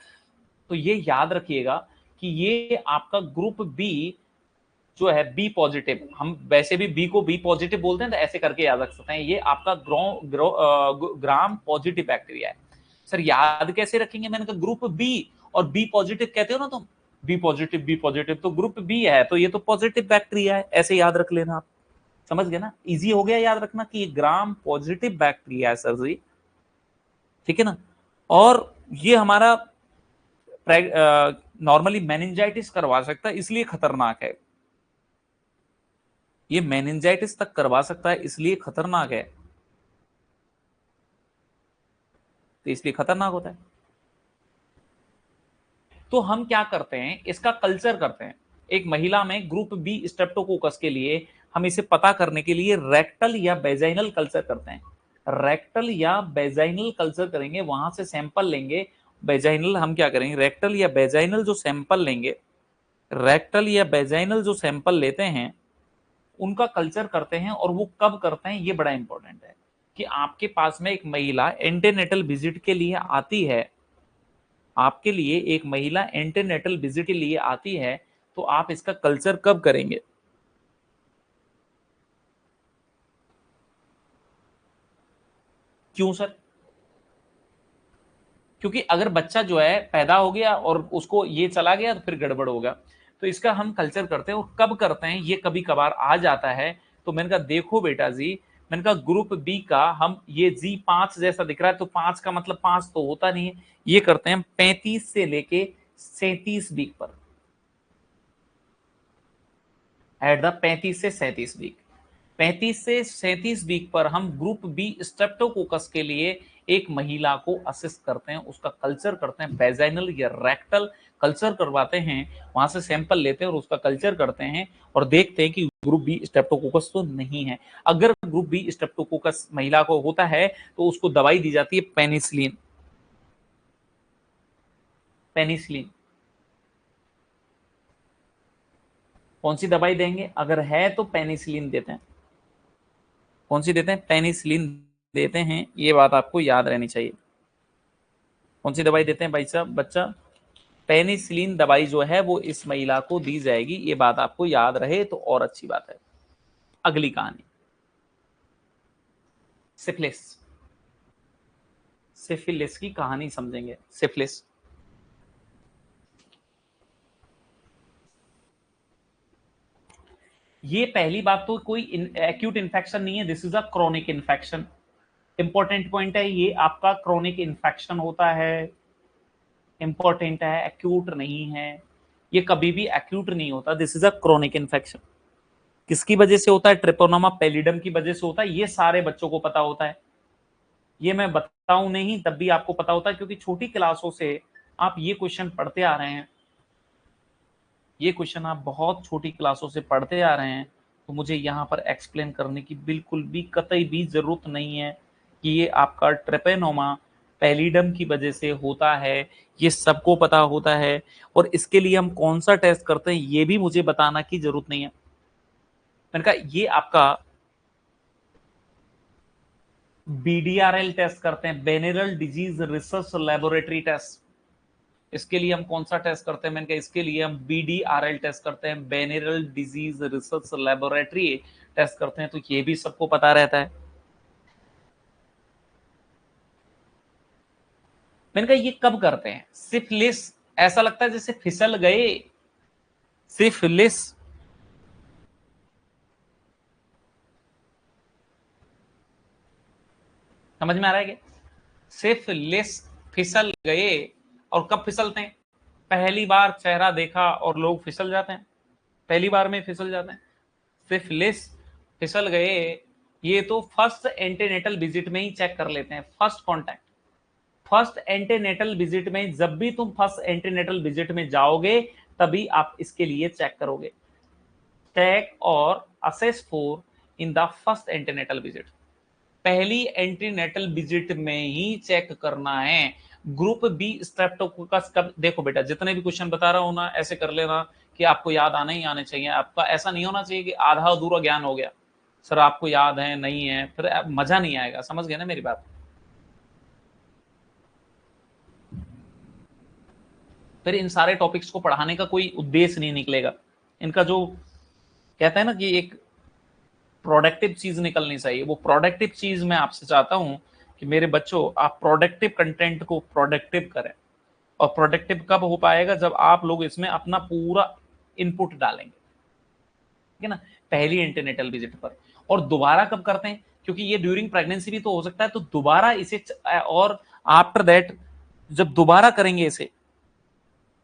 [SPEAKER 1] तो ये याद रखिएगा कि ये आपका ग्रुप बी जो है, बी पॉजिटिव, हम वैसे भी बी को बी पॉजिटिव बोलते हैं, तो ऐसे करके याद रख सकते हैं, ये आपका ग्राम पॉजिटिव बैक्टीरिया है। सर याद कैसे रखेंगे? मैंने कहा ग्रुप बी, और बी पॉजिटिव कहते हो ना तुम, बी पॉजिटिव तो ग्रुप बी है, तो ये तो पॉजिटिव बैक्टीरिया है, ऐसे याद रख लेना आप। समझ गए ना? इजी हो गया याद रखना कि ये ग्राम पॉजिटिव बैक्टीरिया है सर जी, ठीक है ना। और ये हमारा नॉर्मली मेनिंजाइटिस करवा सकता है, इसलिए खतरनाक है। ये मेनिंजाइटिस तक करवा सकता है, इसलिए खतरनाक है, तो इसलिए खतरनाक होता है। तो हम क्या करते हैं, इसका कल्चर करते हैं। एक महिला में ग्रुप बी स्ट्रेप्टोकोकस के लिए हम इसे पता करने के लिए रेक्टल या बेजाइनल कल्चर करते हैं। रेक्टल या बेजाइनल कल्चर करेंगे, वहां से सैंपल लेंगे। बेजाइनल हम क्या करेंगे, रेक्टल या बेजाइनल जो सैंपल लेंगे, रेक्टल या बेजाइनल जो सैंपल लेते हैं उनका कल्चर करते हैं। और वो कब करते हैं, ये बड़ा इंपॉर्टेंट है कि आपके पास में एक महिला एंटीनेटल विजिट के लिए आती है, आपके लिए एक महिला एंटीनेटल विजिट के लिए आती है, तो आप इसका कल्चर कब करेंगे? क्यों सर? क्योंकि अगर बच्चा जो है पैदा हो गया और उसको ये चला गया तो फिर गड़बड़ होगा, तो इसका हम कल्चर करते हैं। और कब करते हैं, ये कभी कभार आ जाता है। तो मैंने कहा देखो बेटा जी, मैंने कहा ग्रुप बी का हम, ये G5 जैसा दिख रहा है, तो 5 का मतलब 5 तो होता नहीं है, ये करते हैं 35 से लेके 37 वीक पर, एट द 35 से 37 वीक, 35 से 37 वीक पर हम ग्रुप बी स्ट्रेप्टोकोकस के लिए एक महिला को असिस्ट करते हैं, उसका कल्चर करते हैं, वेजाइनल या रेक्टल कल्चर करवाते हैं, वहां से सैंपल लेते हैं और उसका कल्चर करते हैं और देखते हैं कि ग्रुप बी स्ट्रेप्टोकोकस तो नहीं है। अगर ग्रुप बी स्ट्रेप्टोकोकस महिला को होता है तो उसको दवाई दी जाती है पेनिसिलिन। पेनिसिलिन कौन सी दवाई देंगे? अगर है तो पेनिसिलिन देते हैं। कौन सी देते हैं? पेनिसिलिन देते हैं, ये बात आपको याद रहनी चाहिए। कौन सी दवाई देते हैं भाई साहब, बच्चा? पेनिसिलिन दवाई जो है वो इस महिला को दी जाएगी, ये बात आपको याद रहे तो और अच्छी बात है। अगली कहानी, सिफिलिस। सिफिलिस की कहानी समझेंगे। सिफिलिस, ये पहली बात तो कोई एक्यूट इन्फेक्शन नहीं है, this is a chronic infection. Important point है, ये आपका क्रोनिक इन्फेक्शन होता है, इंपॉर्टेंट है, एक्यूट नहीं है, ये कभी भी एक्यूट नहीं होता, this is a chronic infection. किसकी वजह से होता है? ट्रिपोनोमा पैलिडम की वजह से होता है, ये सारे बच्चों को पता होता है, ये मैं बताऊं नहीं तब भी आपको पता होता है, क्योंकि छोटी क्लासों से आप ये क्वेश्चन पढ़ते आ रहे हैं, ये क्वेश्चन आप बहुत छोटी क्लासों से पढ़ते आ रहे हैं, तो मुझे यहाँ पर एक्सप्लेन करने की बिल्कुल भी कतई भी जरूरत नहीं है कि ये आपका ट्रेपेनोमा पैलिडम की वजह से होता है, ये सबको पता होता है। और इसके लिए हम कौन सा टेस्ट करते हैं ये भी मुझे बताना की जरूरत नहीं है। मैंने कहा ये आपका बीडीआरएल टेस्ट करते हैं, बेनेरल डिजीज रिसर्च लेबोरेटरी टेस्ट। इसके लिए हम कौन सा टेस्ट करते हैं? मैंने कहा इसके लिए हम बीडीआरएल टेस्ट करते हैं, बेनेरल डिजीज रिसर्च लेबोरेटरी टेस्ट करते हैं, तो ये भी सबको पता रहता है। मैंने कहा ये कब करते हैं? सिफिलिस, ऐसा लगता है जैसे फिसल गए, सिफिलिस, समझ में आ रहा है? सिफिलिस, फिसल गए। और कब फिसलते हैं? पहली बार चेहरा देखा और लोग फिसल जाते हैं, पहली बार में फिसल जाते हैं। सिफिलिस, फिसल गए, ये तो फर्स्ट एंटीनेटल विजिट में ही चेक कर लेते हैं, first contact. First antenatal visit में, जब भी तुम फर्स्ट एंटीनेटल विजिट में जाओगे तभी आप इसके लिए चेक करोगे, चेक और assess for in the first antenatal visit. पहली एंटीनेटल विजिट में ही चेक करना है। ग्रुप बी स्ट्रेप्टोकोकस कब? देखो बेटा, जितने भी क्वेश्चन बता रहा हूं ना, ऐसे कर लेना कि आपको याद आने ही आने चाहिए, आपका ऐसा नहीं होना चाहिए कि आधा अधूरा ज्ञान हो गया, सर आपको याद है नहीं है, फिर मजा नहीं आएगा, समझ गए ना मेरी बात? फिर इन सारे टॉपिक्स को पढ़ाने का कोई उद्देश्य नहीं निकलेगा। इनका जो कहते हैं ना कि एक प्रोडक्टिव चीज निकलनी चाहिए, वो प्रोडक्टिव चीज मैं आपसे चाहता हूं कि मेरे बच्चों आप प्रोडक्टिव कंटेंट को प्रोडक्टिव करें। और प्रोडक्टिव कब हो पाएगा? जब आप लोग इसमें अपना पूरा इनपुट डालेंगे, ठीक है ना, पहली एंटीनेटल विजिट पर। और दोबारा कब करते हैं? क्योंकि ये ड्यूरिंग प्रेगनेंसी भी तो हो सकता है, तो दोबारा इसे और आफ्टर दैट जब दोबारा करेंगे इसे,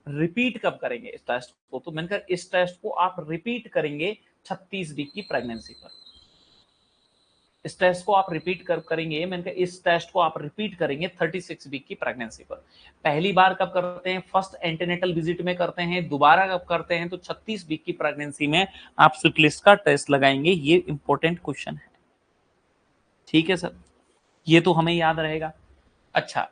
[SPEAKER 1] रिपीट कब करेंगे इस टेस्ट को? तो मैंने कहा इस टेस्ट को आप रिपीट करेंगे 36 वीक की प्रेगनेंसी पर। इस टेस्ट को आप रिपीट करेंगे, मैंने कहा इस टेस्ट को आप रिपीट करेंगे 36 वीक की प्रेगनेंसी पर। पहली बार कब करते हैं? फर्स्ट एंटीनेटल विजिट में करते हैं। दोबारा कब करते हैं? तो 36 वीक की प्रेगनेंसी में आप सिफिलिस का टेस्ट लगाएंगे। ये इंपॉर्टेंट क्वेश्चन है, ठीक है सर, ये तो हमें याद रहेगा। अच्छा,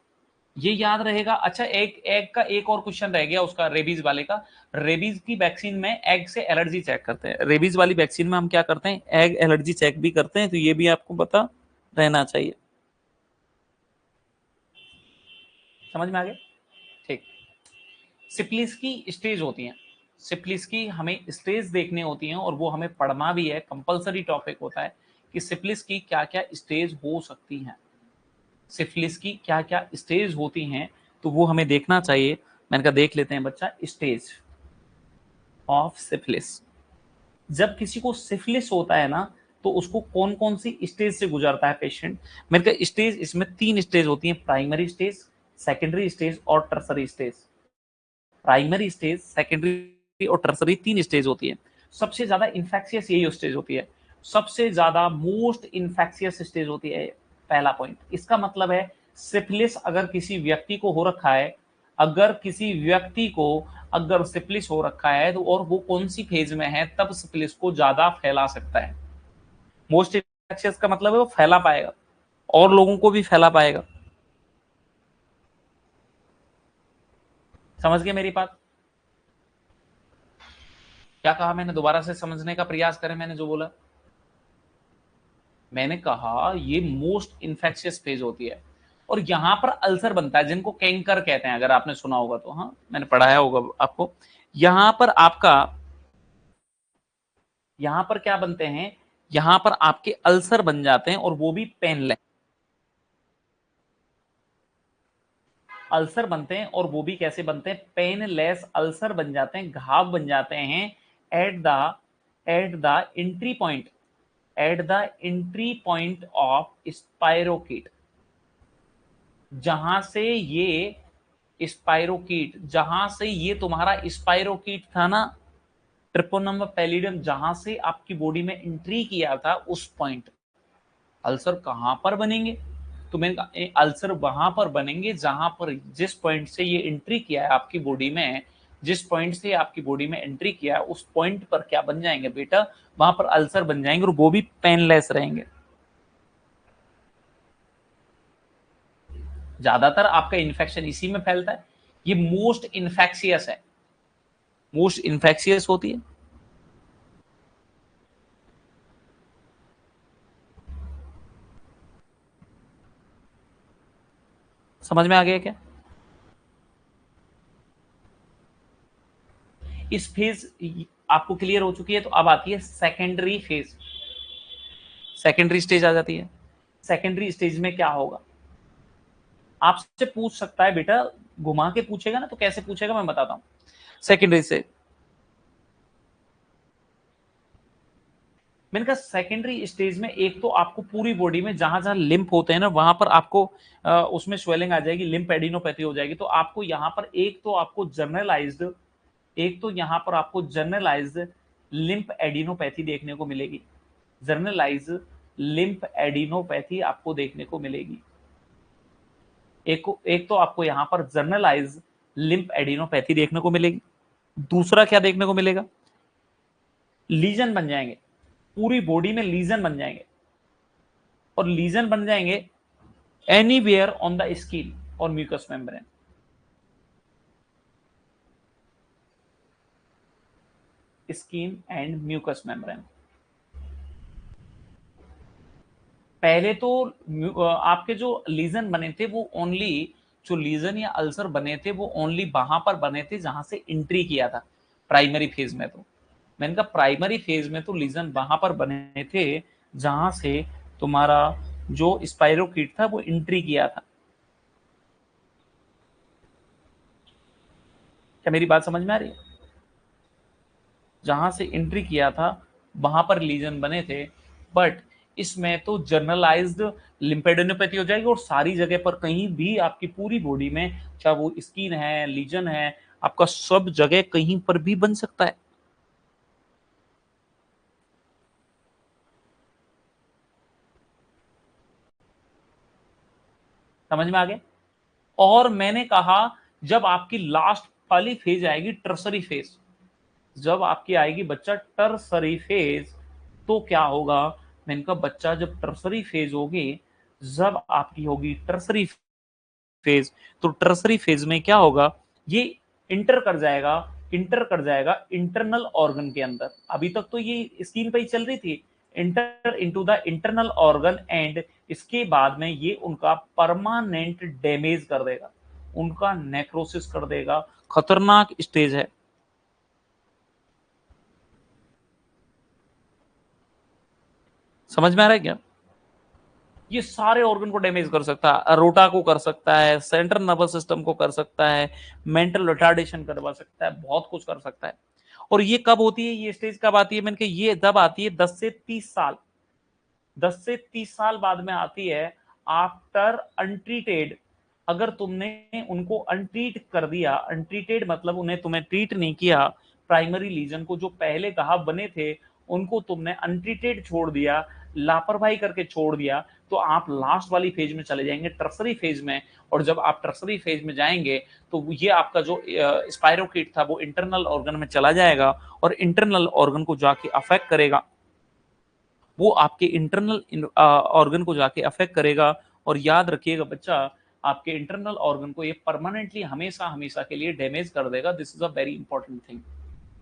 [SPEAKER 1] ये याद रहेगा। अच्छा, एक एग का एक और क्वेश्चन रह गया उसका, रेबीज वाले का। रेबीज की वैक्सीन में एग से एलर्जी चेक करते हैं, रेबीज वाली वैक्सीन में हम क्या करते हैं? एग एलर्जी चेक भी करते हैं, तो ये भी आपको पता रहना चाहिए। समझ में आ गया? ठीक। सिफिलिस की स्टेज होती हैं, सिफिलिस की हमें स्टेज देखने होती हैं, और वो हमें पढ़ना भी है, कंपलसरी टॉपिक होता है कि सिफिलिस की क्या क्या स्टेज हो सकती हैं, सिफिलिस की क्या क्या स्टेज होती हैं, तो वो हमें देखना चाहिए। मैंने कहा देख लेते हैं बच्चा, स्टेज ऑफ सिफिलिस। जब किसी को सिफिलिस होता है ना, तो उसको कौन कौन सी स्टेज से गुजरता है पेशेंट? मेरे का स्टेज, इसमें 3 स्टेज होती हैं, प्राइमरी स्टेज, सेकेंडरी स्टेज और tertiary stage. Primary stage, secondary और टर्सरी 3 स्टेज होती है। सबसे ज्यादा इन्फेक्शियस यही स्टेज होती है, सबसे ज्यादा मोस्ट इन्फेक्शियस स्टेज होती है। पहला पॉइंट, इसका मतलब है सिफिलिस अगर किसी व्यक्ति को हो रखा है, अगर किसी व्यक्ति को अगर सिफिलिस हो रखा है, तो और वो कौन सी फेज में है, तब सिफिलिस को ज्यादा फैला सकता है। मोस्ट इन्फेक्शियस का मतलब है वो फैला पाएगा और लोगों को भी फैला पाएगा। समझ गए मेरी बात? क्या कहा मैंने? दोबारा से समझने का प्रयास करें, मैंने जो बोला, मैंने कहा ये मोस्ट इन्फेक्शियस फेज होती है, और यहां पर अल्सर बनता है, जिनको कैंकर कहते हैं, अगर आपने सुना होगा तो, हाँ मैंने पढ़ाया होगा आपको। यहां पर आपका, यहां पर क्या बनते हैं? यहां पर आपके अल्सर बन जाते हैं, और वो भी पेनलेस अल्सर बनते हैं, और वो भी कैसे बनते हैं? पेनलेस अल्सर बन जाते हैं, घाव बन जाते हैं at the at the entry point of spirochete, जहां से ये तुम्हारा स्पाइरोकीट था ना, ट्रिपोनम पैलिडियम, जहां से आपकी बॉडी में एंट्री किया था, उस पॉइंट अल्सर कहां पर बनेंगे? तो मैंने कहा अल्सर वहां पर बनेंगे जहां पर जिस पॉइंट से ये एंट्री किया है आपकी बॉडी में, जिस पॉइंट से आपकी बॉडी में एंट्री किया है उस पॉइंट पर क्या बन जाएंगे बेटा? वहां पर अल्सर बन जाएंगे और वो भी पेनलेस रहेंगे। ज्यादातर आपका इन्फेक्शन इसी में फैलता है। ये मोस्ट इन्फेक्शियस है, मोस्ट इन्फेक्शियस होती है। समझ में आ गया क्या? इस फेज आपको क्लियर हो चुकी है। तो अब आती है सेकेंडरी फेज, सेकेंडरी स्टेज आ जाती है। सेकेंडरी स्टेज में क्या होगा? आपसे पूछ सकता है बेटा, घुमा के पूछेगा ना, तो कैसे पूछेगा मैं बताता हूं। सेकेंडरी से मैंने कहा सेकेंडरी स्टेज में एक तो आपको पूरी बॉडी में जहां जहां लिम्फ होते हैं ना, वहां पर आपको उसमें स्वेलिंग आ जाएगी, लिम्फ एडिनोपैथी हो जाएगी। तो आपको यहां पर एक तो यहां पर आपको जर्नलाइज्ड लिम्फ एडिनोपैथी देखने को मिलेगी। जर्नलाइज्ड लिम्फ एडिनोपैथी आपको देखने को मिलेगी। एक तो आपको यहां पर जर्नलाइज्ड लिम्फ एडिनोपैथी देखने को मिलेगी। दूसरा क्या देखने को मिलेगा? लीजन बन जाएंगे, पूरी बॉडी में लीजन बन जाएंगे, और लीजन बन जाएंगे एनीवेयर ऑन द स्किन और mucous membrane. Skin and mucous membrane. पहले तो आपके जो लीजन बने थे वो ओनली, जो लीजन या अल्सर बने थे वो ओनली वहां पर बने थे जहां से एंट्री किया था प्राइमरी फेज में। तो मैंने कहा प्राइमरी फेज में तो लीजन वहां पर बने थे जहां से तुम्हारा जो स्पाइरोकीट था वो एंट्री किया था। क्या मेरी बात समझ में आ रही है? जहां से एंट्री किया था वहां पर लीजन बने थे, बट इसमें तो जर्नलाइज्ड लिम्फेडेनोपैथी हो जाएगी, और सारी जगह पर कहीं भी आपकी पूरी बॉडी में, चाहे वो स्किन है, लीजन है, आपका सब जगह कहीं पर भी बन सकता है। समझ में आ गया? और मैंने कहा जब आपकी लास्ट वाली फेज आएगी टर्सरी फेज, जब आपकी आएगी बच्चा टर्सरी फेज, तो क्या होगा? मैंने कहा बच्चा जब टर्सरी फेज होगी, जब आपकी होगी टर्सरी फेज, तो टर्सरी फेज में क्या होगा? ये इंटर कर जाएगा इंटरनल ऑर्गन के अंदर। अभी तक तो ये स्किन पे ही चल रही थी, inter into the internal organ, and इसके बाद में ये उनका परमानेंट डैमेज कर देगा, उनका नेक्रोसिस कर देगा। खतरनाक स्टेज है। समझ में आ रहा है क्या? ये सारे ऑर्गन को डैमेज कर सकता है, अरोटा को कर सकता है, सेंट्रल नर्वस सिस्टम को कर सकता है, मेंटल रिटार्डेशन करवा सकता है, बहुत कुछ कर सकता है। और ये कब होती है, ये स्टेज कब आती है? मैंने कहा ये जब आती है 10 से 30 साल, 10 से 30 साल बाद में आती है, आफ्टर अनट्रीटेड। अगर तुमने उनको अनट्रीट कर दिया, अनट्रीटेड मतलब उन्हें तुम्हें ट्रीट नहीं किया, प्राइमरी लीजन को जो पहले घाव बने थे उनको तुमने अनट्रीटेड छोड़ दिया, लापरवाही करके छोड़ दिया, तो आप लास्ट वाली फेज में चले जाएंगे, टर्सरी फेज में। और जब आप टर्सरी फेज में जाएंगे तो ये आपका जो स्पाइरोकीट था वो इंटरनल ऑर्गन में चला जाएगा, और इंटरनल ऑर्गन को जाके अफेक्ट करेगा, वो आपके इंटरनल ऑर्गन को जाके अफेक्ट करेगा। और याद रखिएगा बच्चा, आपके इंटरनल ऑर्गन को ये परमानेंटली हमेशा हमेशा के लिए डैमेज कर देगा। This is a very important thing.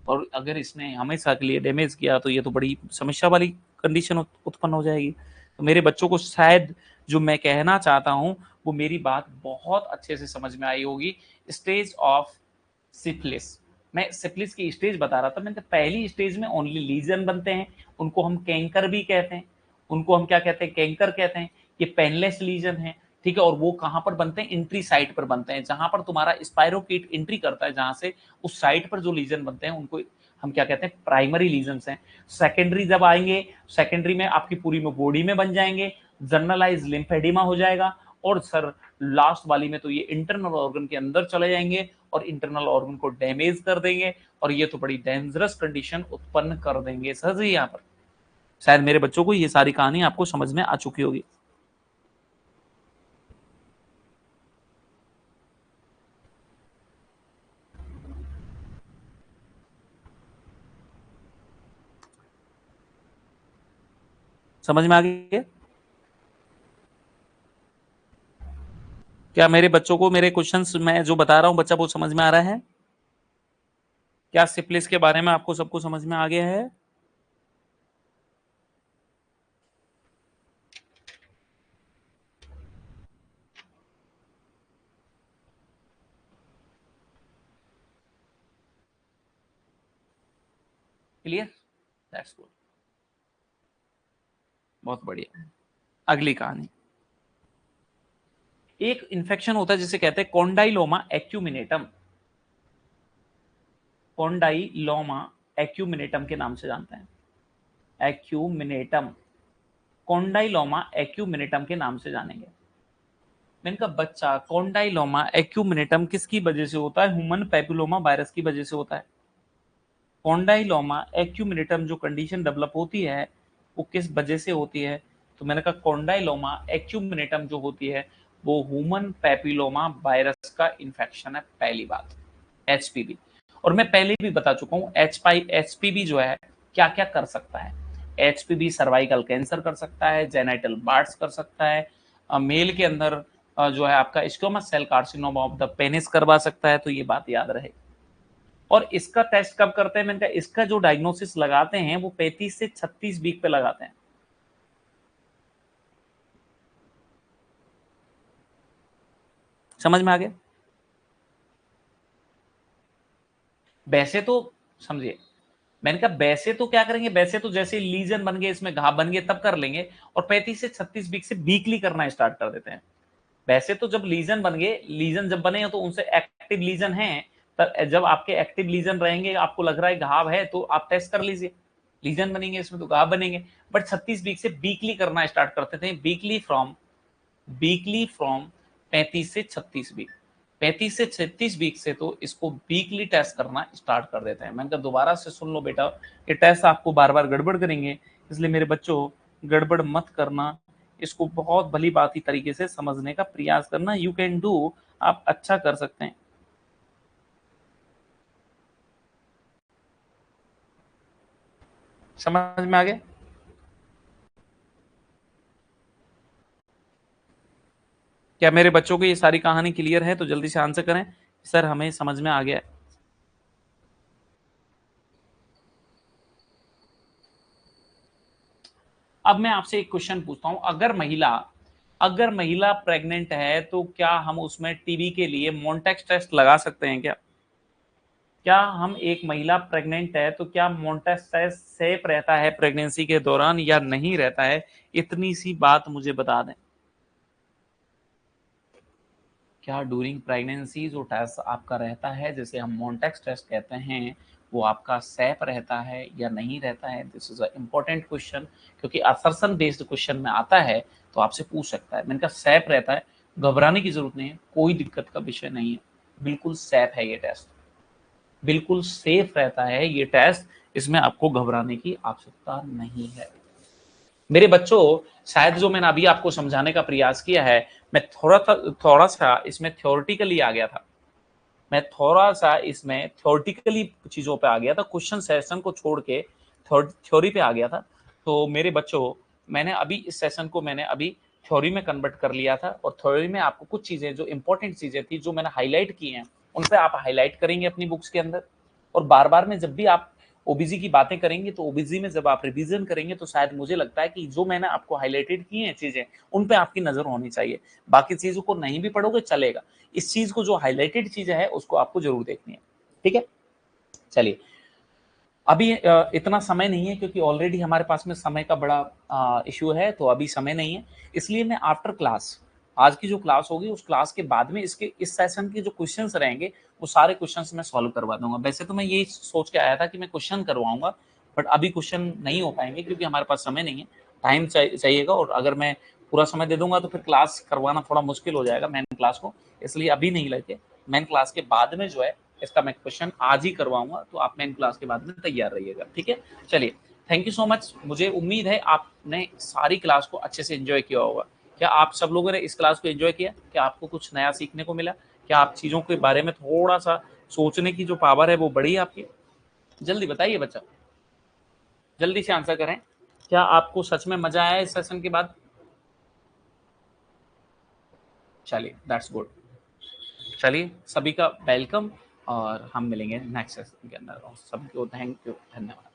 [SPEAKER 1] और अगर इसने हमेशा के लिए डैमेज किया तो ये तो बड़ी समस्या वाली कंडीशन उत्पन्न हो जाएगी। तो मेरे बच्चों को शायद जो मैं कहना चाहता हूं वो मेरी बात बहुत अच्छे से समझ में आई होगी। स्टेज ऑफ सिफिलिस, मैं सिफिलिस की स्टेज बता रहा था। मैंने पहली स्टेज में ओनली लीजन बनते हैं, उनको हम कैंकर भी कहते हैं, उनको हम क्या कहते हैं? कैंकर कहते हैं। ये पेनलेस लीजन है, ठीक है। और वो कहां पर बनते हैं? एंट्री साइट पर बनते हैं, जहां पर तुम्हारा स्पाइरोकीट एंट्री करता है, जहां से उस साइट पर जो लीजन बनते हैं उनको हम क्या कहते हैं, प्राइमरी लीजन्स हैं। सेकेंडरी जब आएंगे, सेकेंडरी में आपकी पूरी में बॉडी में बन जाएंगे, जनरलाइज लिम्फेडिमा हो जाएगा, और सर लास्ट वाली में तो ये इंटरनल ऑर्गन के अंदर चले जाएंगे और इंटरनल ऑर्गन को डैमेज कर देंगे, और ये तो बड़ी डेंजरस कंडीशन उत्पन्न कर देंगे। सर जी यहाँ पर शायद मेरे बच्चों को ये सारी कहानी आपको समझ में आ चुकी होगी। समझ में आ गई? क्या मेरे बच्चों को मेरे क्वेश्चंस मैं जो बता रहा हूं बच्चा वो समझ में आ रहा है? क्या सिप्लिस के बारे में आपको सबको समझ में आ गया है? क्लियर? दैट्स गुड, बहुत बढ़िया। अगली कहानी, एक इन्फेक्शन होता है जिसे कहते हैं कॉन्डाइलोमा एक्यूमिनेटम। कॉन्डाइलोमा एक्यूमिनेटम के नाम से जानते हैं, एक्यूमिनेटम, कॉन्डाइलोमा एक्यूमिनेटम के नाम से जानेंगे। मैंने कहा बच्चा कॉन्डाइलोमा एक्यूमिनेटम किसकी वजह से होता है? ह्यूमन पैपिलोमा वायरस की वजह से होता है। कॉन्डाइलोमा एक्यूमिनेटम जो कंडीशन डेवलप होती है वो किस वजह से होती है? तो मैंने कहा कॉन्डाइलोमा एक्यूमिनेटम जो होती है वो ह्यूमन पैपिलोमा वायरस का इन्फेक्शन है, पहली बात, एचपीवी। और मैं पहले भी बता चुका हूं एचपीवी जो है क्या क्या कर सकता है। एचपीवी सर्वाइकल कैंसर कर सकता है, जेनाइटल बार्ड्स कर सकता है, मेल के अंदर जो है आपका squamous cell carcinoma of the penis करवा सकता है, तो ये बात याद रहे। और इसका टेस्ट कब करते हैं? मैंने कहा इसका जो डायग्नोसिस लगाते हैं वो 35 से 36 वीक पे लगाते हैं। समझ में आ गया? वैसे तो समझिए, मैंने कहा वैसे तो क्या करेंगे, वैसे तो जैसे लीजन बन गए, इसमें घाव बन गए तब कर लेंगे, और 35 से 36 वीक से वीकली करना स्टार्ट कर देते हैं। वैसे तो जब लीजन बन गए, लीजन जब बने तो उनसे एक्टिव लीजन है, जब आपके एक्टिव लीजन रहेंगे, आपको लग रहा है घाव है, तो आप टेस्ट कर लीजिए, लीजन बनेंगे इसमें तो घाव बनेंगे। बट 36 वीक से वीकली करना स्टार्ट करते थे, वीकली फ्रॉम 35 से 36 वीक, 35 से 36 वीक से तो इसको वीकली टेस्ट करना स्टार्ट कर देते हैं। मैंने कहा दोबारा से सुन लो बेटा, ये टेस्ट आपको बार बार गड़बड़ करेंगे, इसलिए मेरे बच्चों गड़बड़ मत करना, इसको बहुत भली बात तरीके से समझने का प्रयास करना। यू कैन डू, आप अच्छा कर सकते हैं। समझ में आ गया? क्या मेरे बच्चों को ये सारी कहानी क्लियर है? तो जल्दी से आंसर करें, सर हमें समझ में आ गया है। अब मैं आपसे एक क्वेश्चन पूछता हूं, अगर महिला प्रेग्नेंट है तो क्या हम उसमें टीबी के लिए मोन्टेक्स टेस्ट लगा सकते हैं क्या? क्या हम एक महिला प्रेग्नेंट है तो क्या मोन्टेक्स टेस्ट सेफ रहता है प्रेगनेंसी के दौरान या नहीं रहता है? इतनी सी बात मुझे बता दें। क्या ड्यूरिंग प्रेगनेंसी जो टेस्ट आपका रहता है जिसे हम मोन्टेक्स टेस्ट कहते हैं वो आपका सेफ रहता है या नहीं रहता है? This is a important question, क्योंकि असर्शन बेस्ड क्वेश्चन में आता है तो आपसे पूछ सकता है। मैंने कहा सेफ रहता है, घबराने की जरूरत नहीं है, कोई दिक्कत का विषय नहीं है, बिल्कुल सेफ है ये टेस्ट, बिल्कुल सेफ रहता है ये टेस्ट, इसमें आपको घबराने की आवश्यकता नहीं है। मेरे बच्चों, शायद जो मैंने अभी आपको समझाने का प्रयास किया है, मैं थोड़ा सा इसमें थ्योरेटिकली आ गया था, मैं थोड़ा सा इसमें थ्योरेटिकली चीजों पे आ गया था, क्वेश्चन सेशन को छोड़ के थ्योरी पे आ गया था। तो मेरे बच्चों, मैंने अभी इस सेशन को मैंने अभी थ्योरी में कन्वर्ट कर लिया था, और थ्योरी में आपको कुछ चीजें जो इंपॉर्टेंट चीजें थी जो मैंने हाईलाइट की हैं उन पे आप हाईलाइट करेंगे अपनी बुक्स के अंदर, और बार बार में जब भी आप ओबीजी की बातें करेंगे तो ओबीजी में जब आप रिवीजन करेंगे तो शायद मुझे लगता है कि जो मैंने आपको हाईलाइटेड की हैं चीजें उन पे आपकी नजर होनी चाहिए, बाकी चीजों को नहीं भी पढ़ोगे चलेगा, इस चीज को जो हाईलाइटेड चीजें है उसको आपको जरूर देखनी है। ठीक है, चलिए, अभी इतना समय नहीं है क्योंकि ऑलरेडी हमारे पास में समय का बड़ा इश्यू है, तो अभी समय नहीं है, इसलिए मैं आफ्टर क्लास आज की जो क्लास होगी उस क्लास के बाद में इसके इस सेशन के जो क्वेश्चंस रहेंगे वो सारे क्वेश्चंस मैं सॉल्व करवा दूंगा। वैसे तो मैं ये सोच के आया था कि मैं क्वेश्चन करवाऊंगा, बट अभी क्वेश्चन नहीं हो पाएंगे क्योंकि हमारे पास समय नहीं है, टाइम चाहिएगा, और अगर मैं पूरा समय दे दूंगा तो फिर क्लास करवाना थोड़ा मुश्किल हो जाएगा मेन क्लास को, इसलिए अभी नहीं लेके मेन क्लास के बाद में जो है इसका मैं क्वेश्चन आज ही करवाऊंगा, तो आप मेन क्लास के बाद में तैयार रहिएगा, ठीक है। चलिए, थैंक यू सो मच। मुझे उम्मीद है आपने सारी क्लास को अच्छे से एंजॉय किया होगा। क्या आप सब लोगों ने इस क्लास को एंजॉय किया? क्या आपको कुछ नया सीखने को मिला? क्या आप चीजों के बारे में थोड़ा सा सोचने की जो पावर है वो बढ़ी आपकी? जल्दी बताइए बच्चा, जल्दी से आंसर करें। क्या आपको सच में मजा आया इस सेशन के बाद? चलिए, दैट्स गुड। चलिए, सभी का वेलकम, और हम मिलेंगे नेक्स्ट सेशन के अंदर। सबको थैंक यू, धन्यवाद।